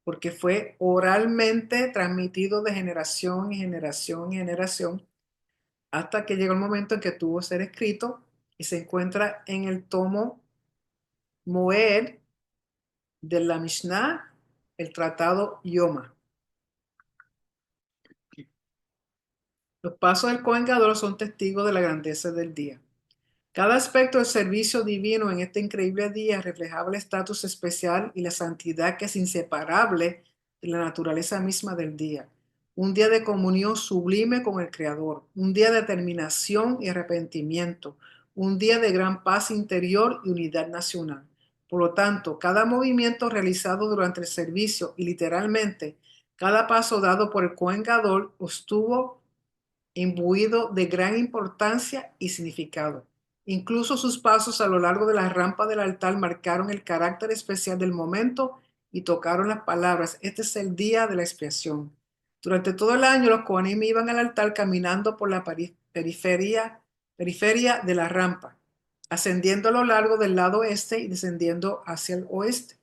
S1: porque fue oralmente transmitido de generación y generación y generación hasta que llegó el momento en que tuvo que ser escrito y se encuentra en el tomo Moed de la Mishnah, el tratado Yoma. Los pasos del Cohen Gadol son testigos de la grandeza del día. Cada aspecto del servicio divino en este increíble día reflejaba el estatus especial y la santidad que es inseparable de la naturaleza misma del día. Un día de comunión sublime con el Creador, un día de determinación y arrepentimiento, un día de gran paz interior y unidad nacional. Por lo tanto, cada movimiento realizado durante el servicio y literalmente cada paso dado por el Cohen Gadol estuvo imbuido de gran importancia y significado. Incluso sus pasos a lo largo de la rampa del altar marcaron el carácter especial del momento y tocaron las palabras: este es el día de la expiación. Durante todo el año los Kohanim iban al altar caminando por la periferia de la rampa, ascendiendo a lo largo del lado este y descendiendo hacia el oeste.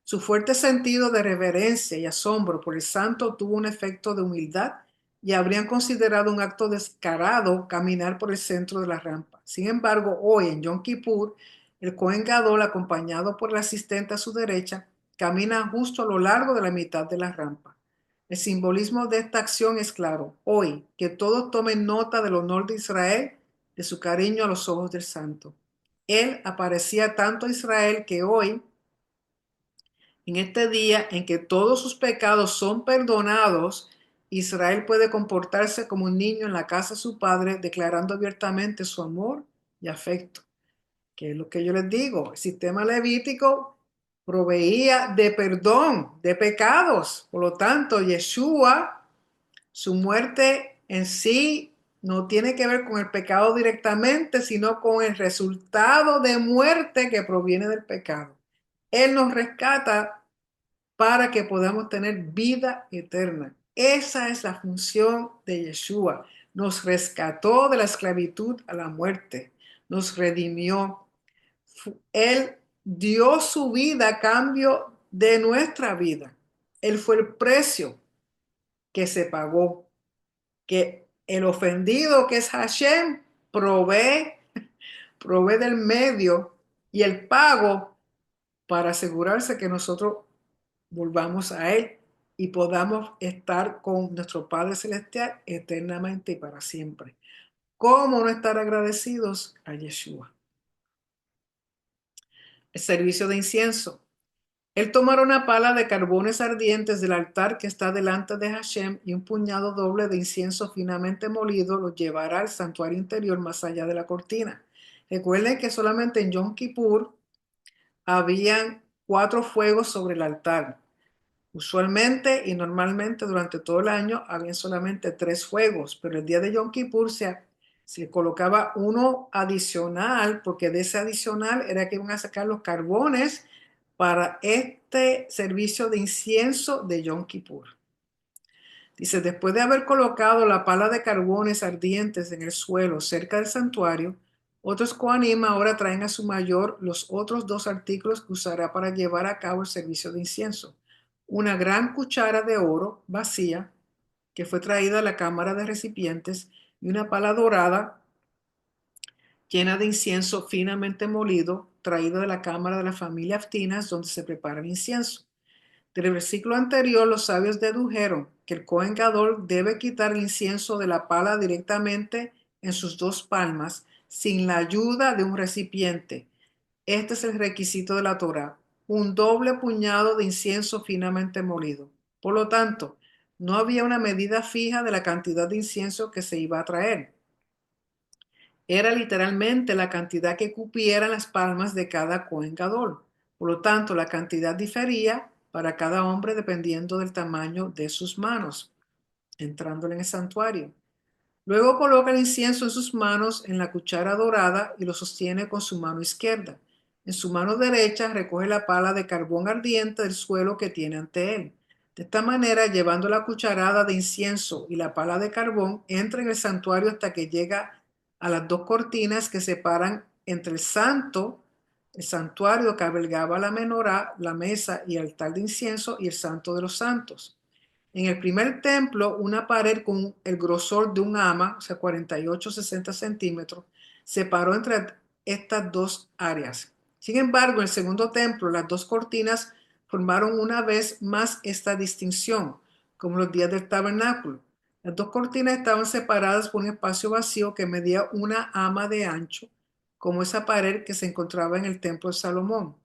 S1: Su fuerte sentido de reverencia y asombro por el santo tuvo un efecto de humildad y habrían considerado un acto descarado caminar por el centro de la rampa. Sin embargo, hoy en Yom Kippur, el Cohen Gadol, acompañado por el asistente a su derecha, camina justo a lo largo de la mitad de la rampa. El simbolismo de esta acción es claro. Hoy, que todos tomen nota del honor de Israel, de su cariño a los ojos del santo. Él aparecía tanto a Israel que hoy, en este día en que todos sus pecados son perdonados, Israel puede comportarse como un niño en la casa de su padre, declarando abiertamente su amor y afecto. Que es lo que yo les digo, el sistema levítico proveía de perdón de pecados. Por lo tanto, Yeshua, su muerte en sí no tiene que ver con el pecado directamente, sino con el resultado de muerte que proviene del pecado. Él nos rescata para que podamos tener vida eterna. Esa es la función de Yeshua. Nos rescató de la esclavitud a la muerte, nos redimió. Él dio su vida a cambio de nuestra vida. Él fue el precio que se pagó, que el ofendido que es Hashem provee del medio y el pago para asegurarse que nosotros volvamos a Él y podamos estar con nuestro Padre Celestial eternamente y para siempre. ¿Cómo no estar agradecidos a Yeshua? El servicio de incienso. Él tomará una pala de carbones ardientes del altar que está delante de Hashem y un puñado doble de incienso finamente molido lo llevará al santuario interior más allá de la cortina. Recuerden que solamente en Yom Kippur habían 4 fuegos sobre el altar. Usualmente y normalmente durante todo el año habían solamente 3 fuegos, pero el día de Yom Kippur se colocaba uno adicional, porque de ese adicional era que iban a sacar los carbones para este servicio de incienso de Yom Kippur. Dice, después de haber colocado la pala de carbones ardientes en el suelo cerca del santuario, otros Kohanim ahora traen a su mayor los otros 2 artículos que usará para llevar a cabo el servicio de incienso. Una gran cuchara de oro vacía que fue traída a la cámara de recipientes y una pala dorada llena de incienso finamente molido traída de la cámara de la familia Aftinas donde se prepara el incienso. Del versículo anterior, los sabios dedujeron que el Cohen Gadol debe quitar el incienso de la pala directamente en sus 2 palmas, sin la ayuda de un recipiente. Este es el requisito de la Torá, un doble puñado de incienso finamente molido. Por lo tanto, no había una medida fija de la cantidad de incienso que se iba a traer. Era literalmente la cantidad que cupieran las palmas de cada Cohen Gadol. Por lo tanto, la cantidad difería para cada hombre dependiendo del tamaño de sus manos, entrándole en el santuario. Luego coloca el incienso en sus manos en la cuchara dorada y lo sostiene con su mano izquierda. En su mano derecha recoge la pala de carbón ardiente del suelo que tiene ante él. De esta manera, llevando la cucharada de incienso y la pala de carbón, entra en el santuario hasta que llega a las 2 cortinas que separan entre el santuario que albergaba la menorá, la mesa y el altar de incienso, y el santo de los santos. En el primer templo, una pared con el grosor de un ama, o sea, 48-60 centímetros, separó entre estas 2 áreas. Sin embargo, en el segundo templo, las 2 cortinas formaron una vez más esta distinción, como los días del tabernáculo. Las 2 cortinas estaban separadas por un espacio vacío que medía una ama de ancho, como esa pared que se encontraba en el templo de Salomón.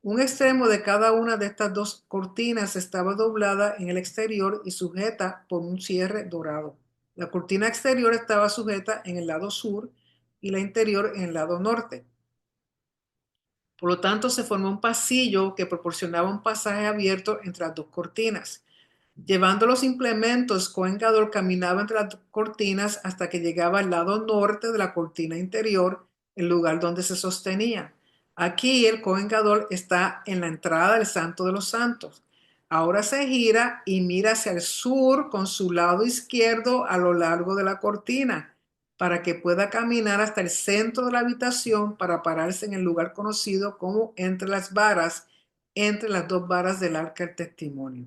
S1: Un extremo de cada una de estas 2 cortinas estaba doblada en el exterior y sujeta por un cierre dorado. La cortina exterior estaba sujeta en el lado sur y la interior en el lado norte. Por lo tanto, se formó un pasillo que proporcionaba un pasaje abierto entre las 2 cortinas. Llevando los implementos, Cohen Gadol caminaba entre las 2 cortinas hasta que llegaba al lado norte de la cortina interior, el lugar donde se sostenía. Aquí el Cohen Gadol está en la entrada del Santo de los Santos. Ahora se gira y mira hacia el sur con su lado izquierdo a lo largo de la cortina para que pueda caminar hasta el centro de la habitación para pararse en el lugar conocido como entre las varas, entre las 2 varas del arca del testimonio.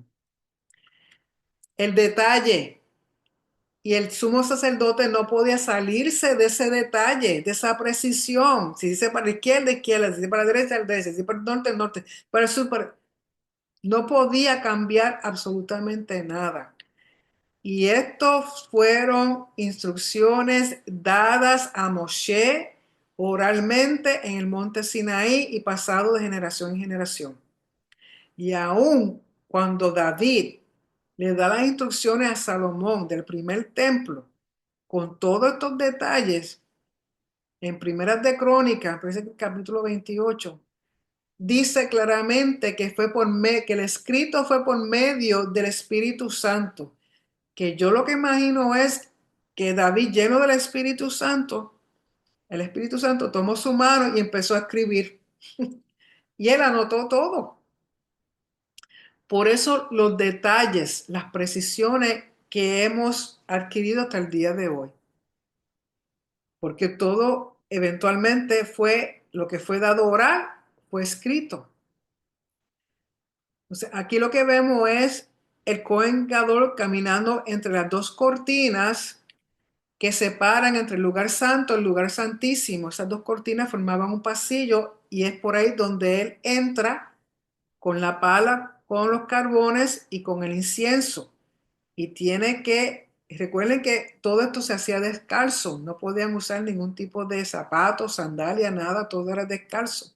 S1: El detalle, y el sumo sacerdote no podía salirse de ese detalle, de esa precisión. Si dice para la izquierda, izquierda, si dice para la derecha, derecha, si dice para el norte, norte, para el sur, no podía cambiar absolutamente nada. Y estos fueron instrucciones dadas a Moshe oralmente en el monte Sinaí y pasado de generación en generación. Y aún cuando David le da las instrucciones a Salomón del primer templo, con todos estos detalles, en Primeras de Crónicas, parece que el capítulo 28, dice claramente que que el escrito fue por medio del Espíritu Santo, que yo lo que imagino es que David, lleno del Espíritu Santo, el Espíritu Santo tomó su mano y empezó a escribir. Y él anotó todo. Por eso los detalles, las precisiones que hemos adquirido hasta el día de hoy. Porque todo eventualmente fue lo que fue dado oral, fue escrito. Entonces, aquí lo que vemos es el Cohen Gadol caminando entre las dos cortinas que separan entre el lugar santo y el lugar santísimo. Esas dos cortinas formaban un pasillo y es por ahí donde él entra con la pala, con los carbones y con el incienso. Y recuerden que todo esto se hacía descalzo, no podían usar ningún tipo de zapatos, sandalia, nada, todo era descalzo.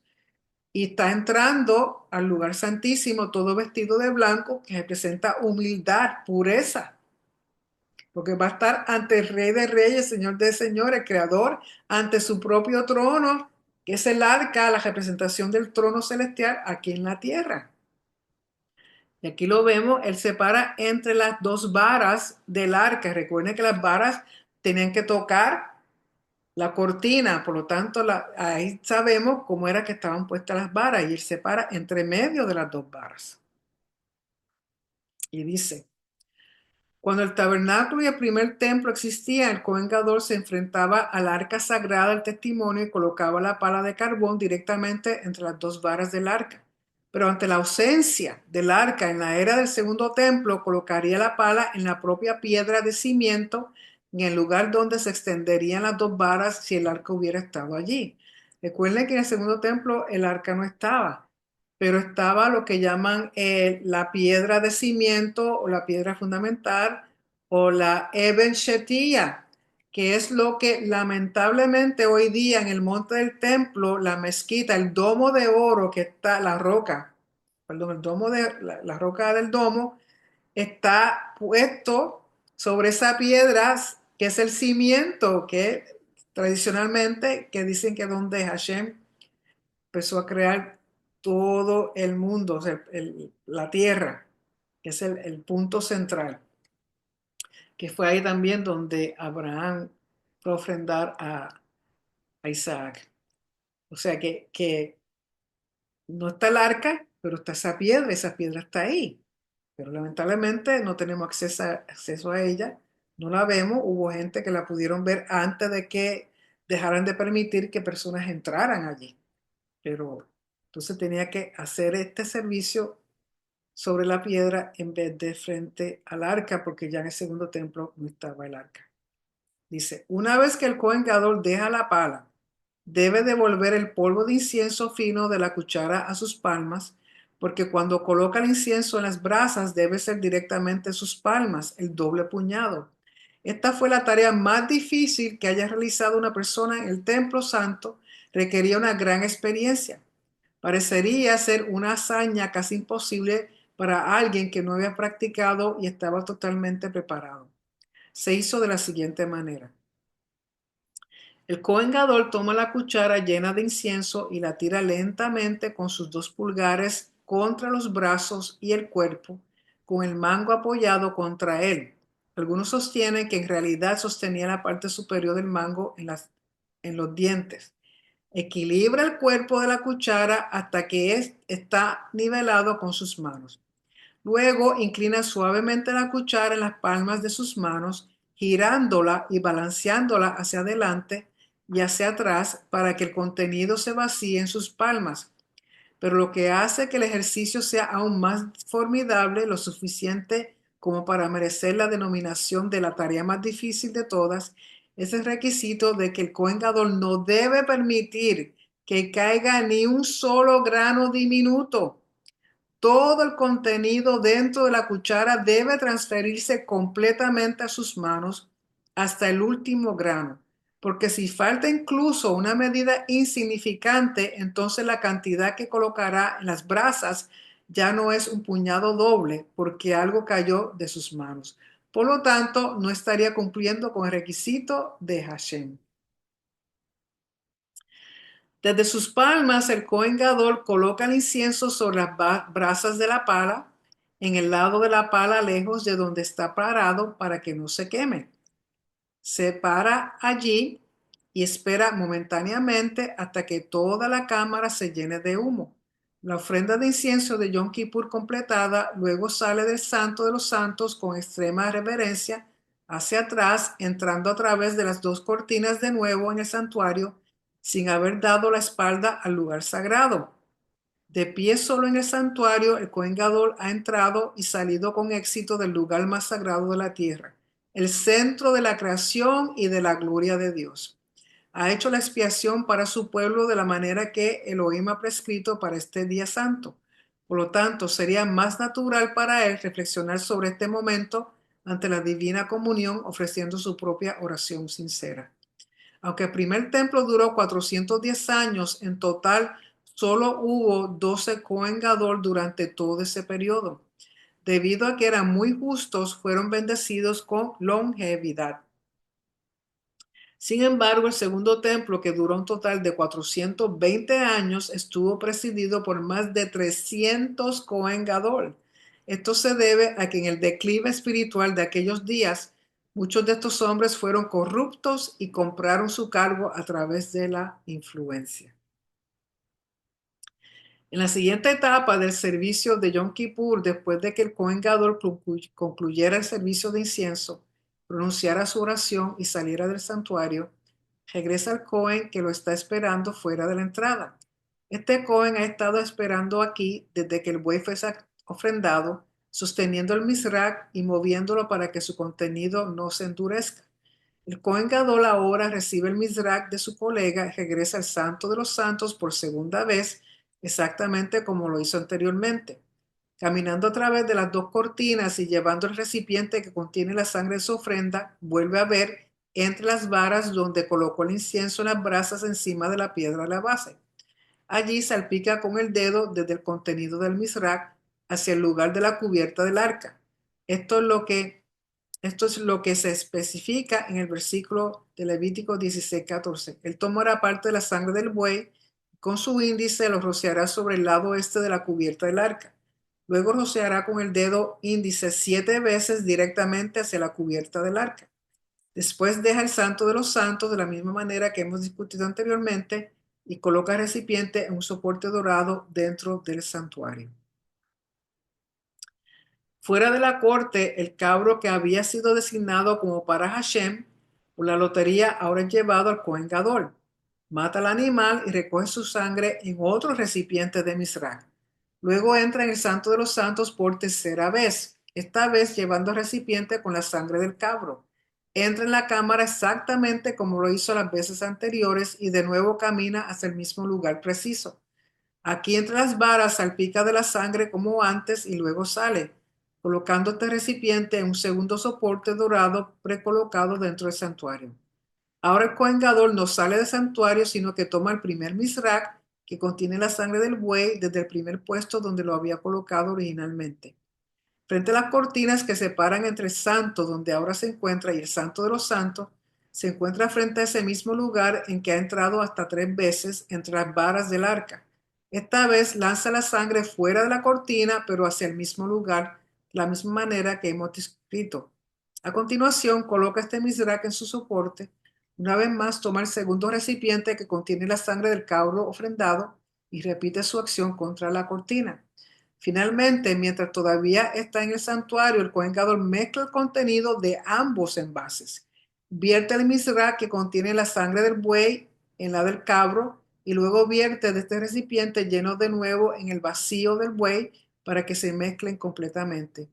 S1: Y está entrando al lugar santísimo todo vestido de blanco, que representa humildad, pureza, porque va a estar ante el Rey de Reyes, Señor de Señores, Creador, ante su propio trono, que es el arca, la representación del trono celestial aquí en la tierra. Y aquí lo vemos, él separa entre las dos varas del arca. Recuerden que las varas tenían que tocar la cortina, por lo tanto, ahí sabemos cómo era que estaban puestas las varas y él separa entre medio de las dos varas. Y dice, cuando el tabernáculo y el primer templo existían, el Cohen Gadol se enfrentaba al arca sagrada del testimonio y colocaba la pala de carbón directamente entre las dos varas del arca. Pero ante la ausencia del arca en la era del segundo templo, colocaría la pala en la propia piedra de cimiento, en el lugar donde se extenderían las dos varas si el arca hubiera estado allí. Recuerden que en el segundo templo el arca no estaba, pero estaba lo que llaman la piedra de cimiento o la piedra fundamental o la Eben Shetiyah, que es lo que lamentablemente hoy día en el monte del templo, la mezquita, el domo de oro que está, la roca, perdón, el domo de la roca del domo está puesto sobre esa piedra que es el cimiento que tradicionalmente que dicen que donde Hashem empezó a crear todo el mundo, o sea, la tierra, que es el punto central, que fue ahí también donde Abraham fue a ofrendar a Isaac. O sea que no está el arca, pero está esa piedra está ahí. Pero lamentablemente no tenemos acceso a ella, no la vemos, hubo gente que la pudieron ver antes de que dejaran de permitir que personas entraran allí. Pero entonces tenía que hacer este servicio sobre la piedra en vez de frente al arca, porque ya en el segundo templo no estaba el arca. Dice, una vez que el Cohen Gadol deja la pala, debe devolver el polvo de incienso fino de la cuchara a sus palmas, porque cuando coloca el incienso en las brasas debe ser directamente sus palmas, el doble puñado. Esta fue la tarea más difícil que haya realizado una persona en el templo santo, requería una gran experiencia. Parecería ser una hazaña casi imposible para alguien que no había practicado y estaba totalmente preparado. Se hizo de la siguiente manera. El Cohen Gadol toma la cuchara llena de incienso y la tira lentamente con sus dos pulgares contra los brazos y el cuerpo, con el mango apoyado contra él. Algunos sostienen que en realidad sostenía la parte superior del mango en los dientes. Equilibra el cuerpo de la cuchara hasta que está nivelado con sus manos. Luego inclina suavemente la cuchara en las palmas de sus manos, girándola y balanceándola hacia adelante y hacia atrás para que el contenido se vacíe en sus palmas. Pero lo que hace que el ejercicio sea aún más formidable, lo suficiente como para merecer la denominación de la tarea más difícil de todas, es el requisito de que el Cohen Gadol no debe permitir que caiga ni un solo grano diminuto. Todo el contenido dentro de la cuchara debe transferirse completamente a sus manos hasta el último grano, porque si falta incluso una medida insignificante, entonces la cantidad que colocará en las brasas ya no es un puñado doble, porque algo cayó de sus manos. Por lo tanto, no estaría cumpliendo con el requisito de Hashem. Desde sus palmas, el Cohen Gadol coloca el incienso sobre las brasas de la pala, en el lado de la pala lejos de donde está parado para que no se queme. Se para allí y espera momentáneamente hasta que toda la cámara se llene de humo. La ofrenda de incienso de Yom Kippur completada luego sale del Santo de los Santos con extrema reverencia hacia atrás, entrando a través de las dos cortinas de nuevo en el santuario sin haber dado la espalda al lugar sagrado. De pie solo en el santuario, el Cohen Gadol ha entrado y salido con éxito del lugar más sagrado de la tierra, el centro de la creación y de la gloria de Dios. Ha hecho la expiación para su pueblo de la manera que Elohim ha prescrito para este día santo. Por lo tanto, sería más natural para él reflexionar sobre este momento ante la divina comunión, ofreciendo su propia oración sincera. Aunque el primer templo duró 410 años, en total solo hubo 12 Cohen Gadol durante todo ese periodo. Debido a que eran muy justos, fueron bendecidos con longevidad. Sin embargo, el segundo templo, que duró un total de 420 años, estuvo presidido por más de 300 Cohen Gadol. Esto se debe a que en el declive espiritual de aquellos días, muchos de estos hombres fueron corruptos y compraron su cargo a través de la influencia. En la siguiente etapa del servicio de Yom Kippur, después de que el Cohen Gadol concluyera el servicio de incienso, pronunciara su oración y saliera del santuario, regresa al Cohen que lo está esperando fuera de la entrada. Este Cohen ha estado esperando aquí desde que el buey fue ofrendado, sosteniendo el misrach y moviéndolo para que su contenido no se endurezca. El Cohen Gadol ahora recibe el misrach de su colega y regresa al Santo de los Santos por segunda vez, exactamente como lo hizo anteriormente. Caminando a través de las dos cortinas y llevando el recipiente que contiene la sangre de su ofrenda, vuelve a ver entre las varas donde colocó el incienso en las brasas encima de la piedra de la base. Allí salpica con el dedo desde el contenido del misrach hacia el lugar de la cubierta del arca. Esto es lo que se especifica en el versículo de Levítico 16:14. Él tomará parte de la sangre del buey, con su índice lo rociará sobre el lado este de la cubierta del arca. Luego rociará con el dedo índice 7 veces directamente hacia la cubierta del arca. Después deja el Santo de los Santos de la misma manera que hemos discutido anteriormente y coloca el recipiente en un soporte dorado dentro del santuario. Fuera de la corte, el cabro que había sido designado como para Hashem por la lotería ahora es llevado al Cohen Gadol. Mata al animal y recoge su sangre en otro recipiente de misrach. Luego entra en el Santo de los Santos por tercera vez, esta vez llevando el recipiente con la sangre del cabro. Entra en la cámara exactamente como lo hizo las veces anteriores y de nuevo camina hacia el mismo lugar preciso. Aquí entre las varas salpica de la sangre como antes y luego sale, colocando este recipiente en un segundo soporte dorado precolocado dentro del santuario. Ahora el Cohen Gadol no sale del santuario, sino que toma el primer misrach que contiene la sangre del buey desde el primer puesto donde lo había colocado originalmente. Frente a las cortinas que separan entre el santo donde ahora se encuentra y el santo de los santos, se encuentra frente a ese mismo lugar en que ha entrado hasta 3 veces entre las varas del arca. Esta vez lanza la sangre fuera de la cortina, pero hacia el mismo lugar, de la misma manera que hemos descrito. A continuación, coloca este misrach en su soporte. Una vez más, toma el segundo recipiente que contiene la sangre del cabro ofrendado y repite su acción contra la cortina. Finalmente, mientras todavía está en el santuario, el Cohen Gadol mezcla el contenido de ambos envases. Vierte el misrach que contiene la sangre del buey en la del cabro y luego vierte de este recipiente lleno de nuevo en el vacío del buey para que se mezclen completamente.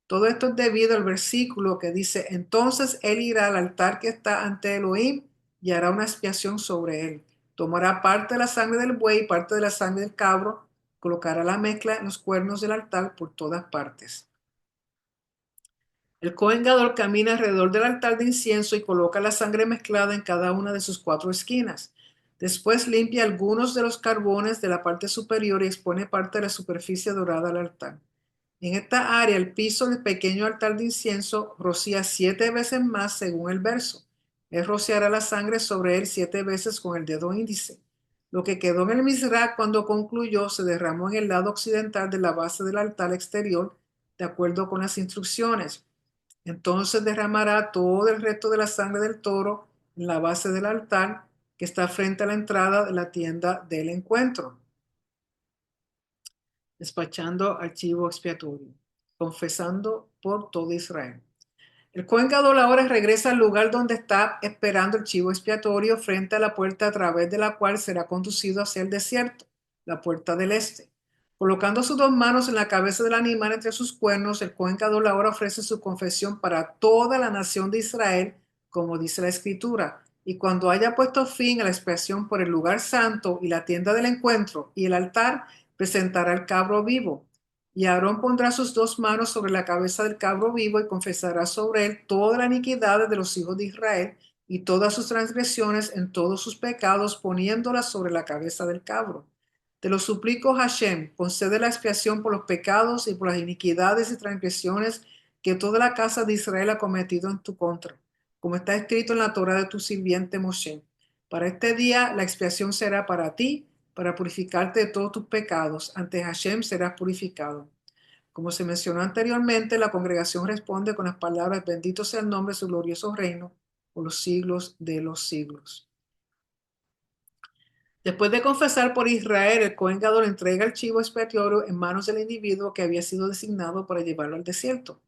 S1: Todo esto es debido al versículo que dice: entonces él irá al altar que está ante Elohim y hará una expiación sobre él. Tomará parte de la sangre del buey y parte de la sangre del cabro, colocará la mezcla en los cuernos del altar por todas partes. El Cohen Gadol camina alrededor del altar de incienso y coloca la sangre mezclada en cada una de sus 4 esquinas. Después limpia algunos de los carbones de la parte superior y expone parte de la superficie dorada al altar. En esta área, el piso del pequeño altar de incienso rocía 7 veces más según el verso. Él rociará la sangre sobre él 7 veces con el dedo índice. Lo que quedó en el Mizrach cuando concluyó se derramó en el lado occidental de la base del altar exterior, de acuerdo con las instrucciones. Entonces derramará todo el resto de la sangre del toro en la base del altar que está frente a la entrada de la tienda del encuentro, despachando archivo expiatorio, confesando por todo Israel. El Cohen Gadol ahora regresa al lugar donde está esperando el chivo expiatorio frente a la puerta a través de la cual será conducido hacia el desierto, la puerta del este. Colocando sus dos manos en la cabeza del animal entre sus cuernos, el Cohen Gadol ahora ofrece su confesión para toda la nación de Israel, como dice la Escritura. Y cuando haya puesto fin a la expiación por el lugar santo y la tienda del encuentro y el altar, presentará el cabro vivo. Y Aarón pondrá sus dos manos sobre la cabeza del cabro vivo y confesará sobre él toda la iniquidad de los hijos de Israel y todas sus transgresiones en todos sus pecados, poniéndolas sobre la cabeza del cabro. Te lo suplico, Hashem, concede la expiación por los pecados y por las iniquidades y transgresiones que toda la casa de Israel ha cometido en tu contra, como está escrito en la Torah de tu sirviente Moshe. Para este día la expiación será para ti, para purificarte de todos tus pecados. Ante Hashem serás purificado. Como se mencionó anteriormente, la congregación responde con las palabras: bendito sea el nombre de su glorioso reino por los siglos de los siglos. Después de confesar por Israel, el Cohen Gadol entrega el chivo expiatorio en manos del individuo que había sido designado para llevarlo al desierto.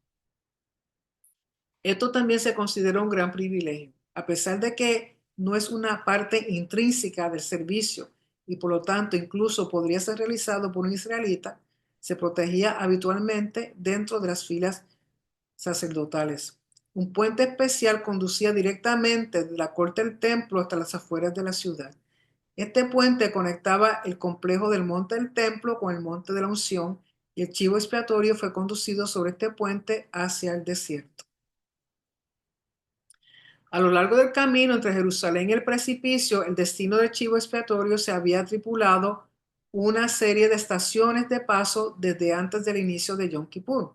S1: Esto también se considera un gran privilegio, a pesar de que no es una parte intrínseca del servicio y por lo tanto incluso podría ser realizado por un israelita. Se protegía habitualmente dentro de las filas sacerdotales. Un puente especial conducía directamente de la corte del templo hasta las afueras de la ciudad. Este puente conectaba el complejo del monte del templo con el monte de la unción y el chivo expiatorio fue conducido sobre este puente hacia el desierto. A lo largo del camino entre Jerusalén y el precipicio, el destino del chivo expiatorio se había tripulado una serie de estaciones de paso desde antes del inicio de Yom Kippur.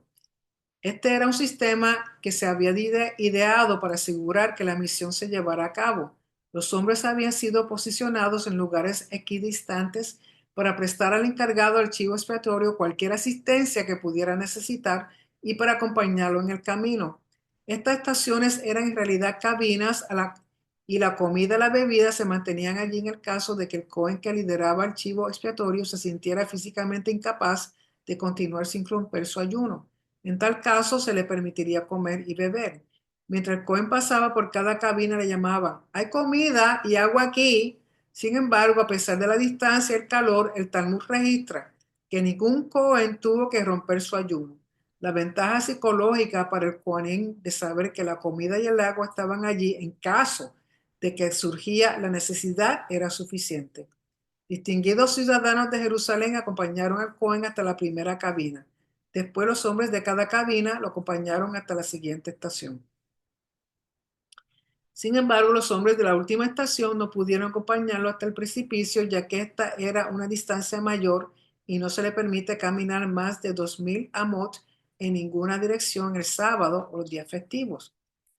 S1: Este era un sistema que se había ideado para asegurar que la misión se llevara a cabo. Los hombres habían sido posicionados en lugares equidistantes para prestar al encargado del chivo expiatorio cualquier asistencia que pudiera necesitar y para acompañarlo en el camino. Estas estaciones eran en realidad cabinas y la comida y la bebida se mantenían allí en el caso de que el Cohen que lideraba el chivo expiatorio se sintiera físicamente incapaz de continuar sin romper su ayuno. En tal caso, se le permitiría comer y beber. Mientras el Cohen pasaba por cada cabina, le llamaban: hay comida y agua aquí. Sin embargo, a pesar de la distancia y el calor, el Talmud registra que ningún Cohen tuvo que romper su ayuno. La ventaja psicológica para el Cohen de saber que la comida y el agua estaban allí en caso de que surgía la necesidad era suficiente. Distinguidos ciudadanos de Jerusalén acompañaron al Cohen hasta la primera cabina. Después los hombres de cada cabina lo acompañaron hasta la siguiente estación. Sin embargo, los hombres de la última estación no pudieron acompañarlo hasta el precipicio, ya que esta era una distancia mayor y no se le permite caminar más de 2000 amot en ninguna dirección el sábado o los días festivos.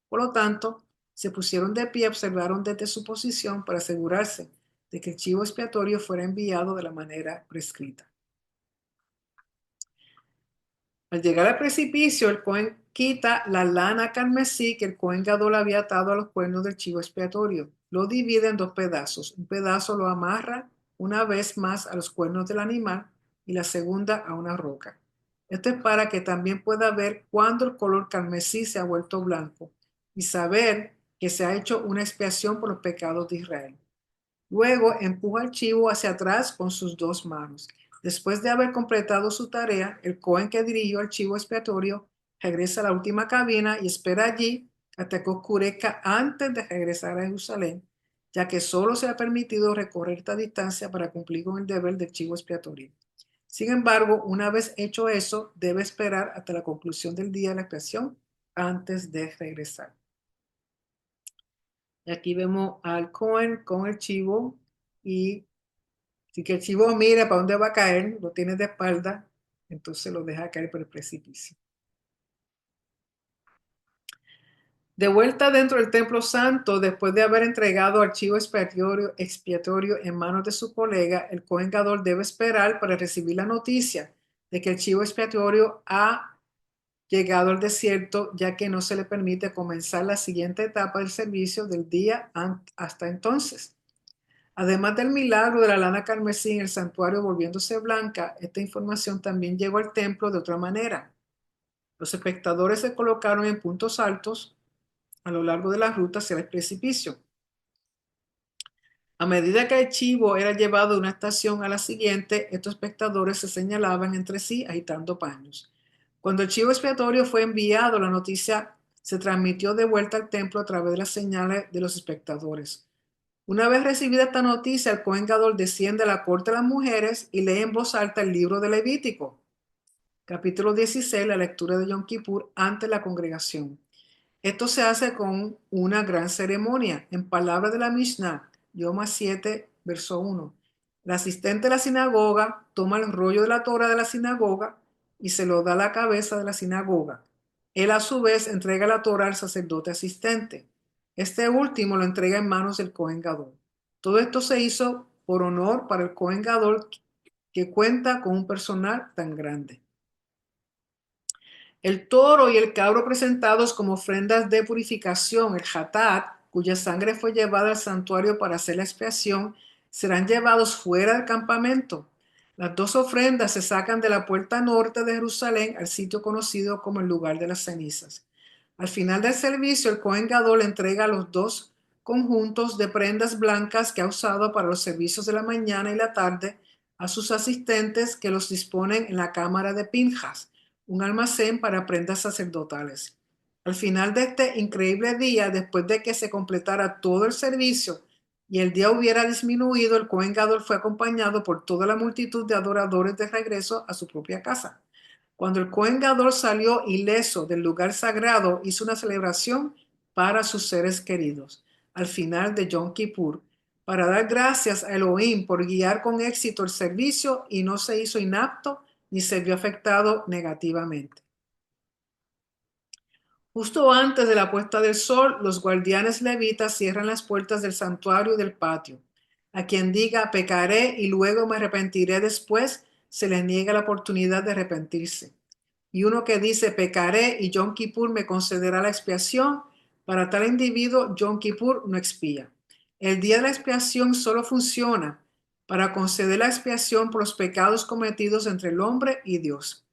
S1: Por lo tanto, se pusieron de pie y observaron desde su posición para asegurarse de que el chivo expiatorio fuera enviado de la manera prescrita. Al llegar al precipicio, el Cohen quita la lana carmesí que el Cohen Gadol había atado a los cuernos del chivo expiatorio. Lo divide en dos pedazos. Un pedazo lo amarra una vez más a los cuernos del animal y la segunda a una roca. Esto es para que también pueda ver cuándo el color carmesí se ha vuelto blanco y saber que se ha hecho una expiación por los pecados de Israel. Luego empuja el chivo hacia atrás con sus dos manos. Después de haber completado su tarea, el Cohen que dirigió el chivo expiatorio regresa a la última cabina y espera allí hasta que oscurezca antes de regresar a Jerusalén, ya que solo se ha permitido recorrer esta distancia para cumplir con el deber del chivo expiatorio. Sin embargo, una vez hecho eso, debe esperar hasta la conclusión del día de la expiación antes de regresar. Y aquí vemos al Cohen con el chivo y si que el chivo mira para dónde va a caer, lo tiene de espalda, entonces lo deja caer por el precipicio. De vuelta dentro del templo santo, después de haber entregado archivo expiatorio en manos de su colega, el Cohen Gadol debe esperar para recibir la noticia de que el chivo expiatorio ha llegado al desierto, ya que no se le permite comenzar la siguiente etapa del servicio del día hasta entonces. Además del milagro de la lana carmesí en el santuario volviéndose blanca, esta información también llegó al templo de otra manera. Los espectadores se colocaron en puntos altos a lo largo de la ruta hacia el precipicio. A medida que el chivo era llevado de una estación a la siguiente, estos espectadores se señalaban entre sí agitando paños. Cuando el chivo expiatorio fue enviado, la noticia se transmitió de vuelta al templo a través de las señales de los espectadores. Una vez recibida esta noticia, el Cohen Gadol desciende a la corte de las mujeres y lee en voz alta el libro de Levítico, capítulo 16, la lectura de Yom Kippur ante la congregación. Esto se hace con una gran ceremonia. En palabras de la Mishnah, Yoma 7, verso 1. El asistente de la sinagoga toma el rollo de la Torah de la sinagoga y se lo da a la cabeza de la sinagoga. Él a su vez entrega la Torah al sacerdote asistente. Este último lo entrega en manos del Cohen Gadol. Todo esto se hizo por honor para el Cohen Gadol que cuenta con un personal tan grande. El toro y el cabro presentados como ofrendas de purificación, el hatat, cuya sangre fue llevada al santuario para hacer la expiación, serán llevados fuera del campamento. Las dos ofrendas se sacan de la puerta norte de Jerusalén al sitio conocido como el lugar de las cenizas. Al final del servicio, el Cohen Gadol entrega los dos conjuntos de prendas blancas que ha usado para los servicios de la mañana y la tarde a sus asistentes que los disponen en la cámara de Pinjas, un almacén para prendas sacerdotales. Al final de este increíble día, después de que se completara todo el servicio y el día hubiera disminuido, el Cohen Gadol fue acompañado por toda la multitud de adoradores de regreso a su propia casa. Cuando el Cohen Gadol salió ileso del lugar sagrado, hizo una celebración para sus seres queridos al final de Yom Kippur, para dar gracias a Elohim por guiar con éxito el servicio y no se hizo inapto ni se vio afectado negativamente. Justo antes de la puesta del sol, los guardianes levitas cierran las puertas del santuario y del patio. A quien diga pecaré y luego me arrepentiré después, se le niega la oportunidad de arrepentirse. Y uno que dice pecaré y Yom Kippur me concederá la expiación, para tal individuo Yom Kippur no expía. El día de la expiación solo funciona para conceder la expiación por los pecados cometidos entre el hombre y Dios.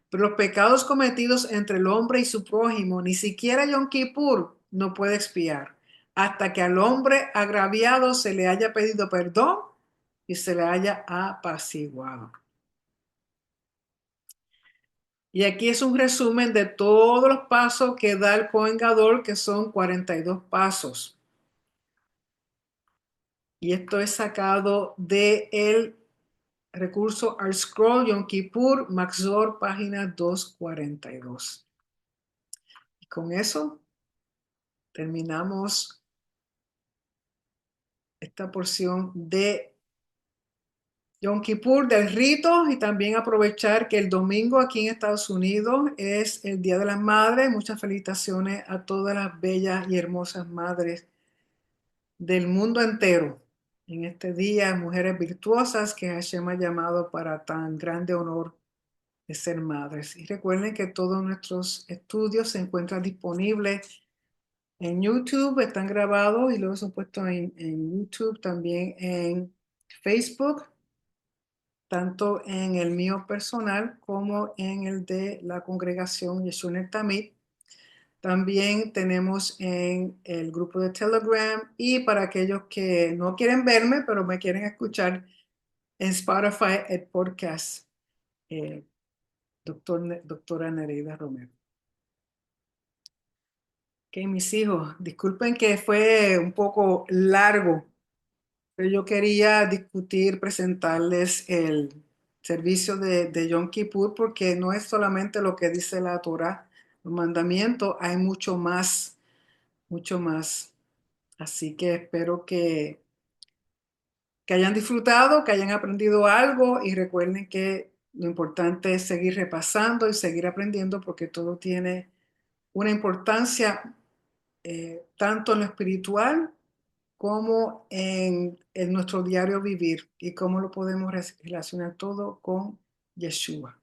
S1: Pero los pecados cometidos entre el hombre y su prójimo, ni siquiera Yom Kippur no puede expiar, hasta que al hombre agraviado se le haya pedido perdón y se le haya apaciguado. Y aquí es un resumen de todos los pasos que da el Cohen Gadol, que son 42 pasos. Y esto es sacado del recurso ArtScroll Yom Kippur Maxor, página 242. Y con eso terminamos esta porción de Yom Kippur, del rito, y también aprovechar que el domingo aquí en Estados Unidos es el Día de las Madres. Muchas felicitaciones a todas las bellas y hermosas madres del mundo entero. En este día, mujeres virtuosas que Hashem ha llamado para tan grande honor de ser madres. Y recuerden que todos nuestros estudios se encuentran disponibles en YouTube, están grabados y luego son puestos en YouTube, también en Facebook, tanto en el mío personal como en el de la congregación Yeshunet Tamid. También tenemos en el grupo de Telegram y para aquellos que no quieren verme, pero me quieren escuchar en Spotify, el podcast, eh, doctora Nereida Romero. Ok, mis hijos, disculpen que fue un poco largo, pero yo quería discutir, presentarles el servicio de Yom Kippur porque no es solamente lo que dice la Torah, los mandamientos, hay mucho más, mucho más. Así que espero que hayan disfrutado, que hayan aprendido algo y recuerden que lo importante es seguir repasando y seguir aprendiendo porque todo tiene una importancia tanto en lo espiritual como en nuestro diario vivir y cómo lo podemos relacionar todo con Yeshua.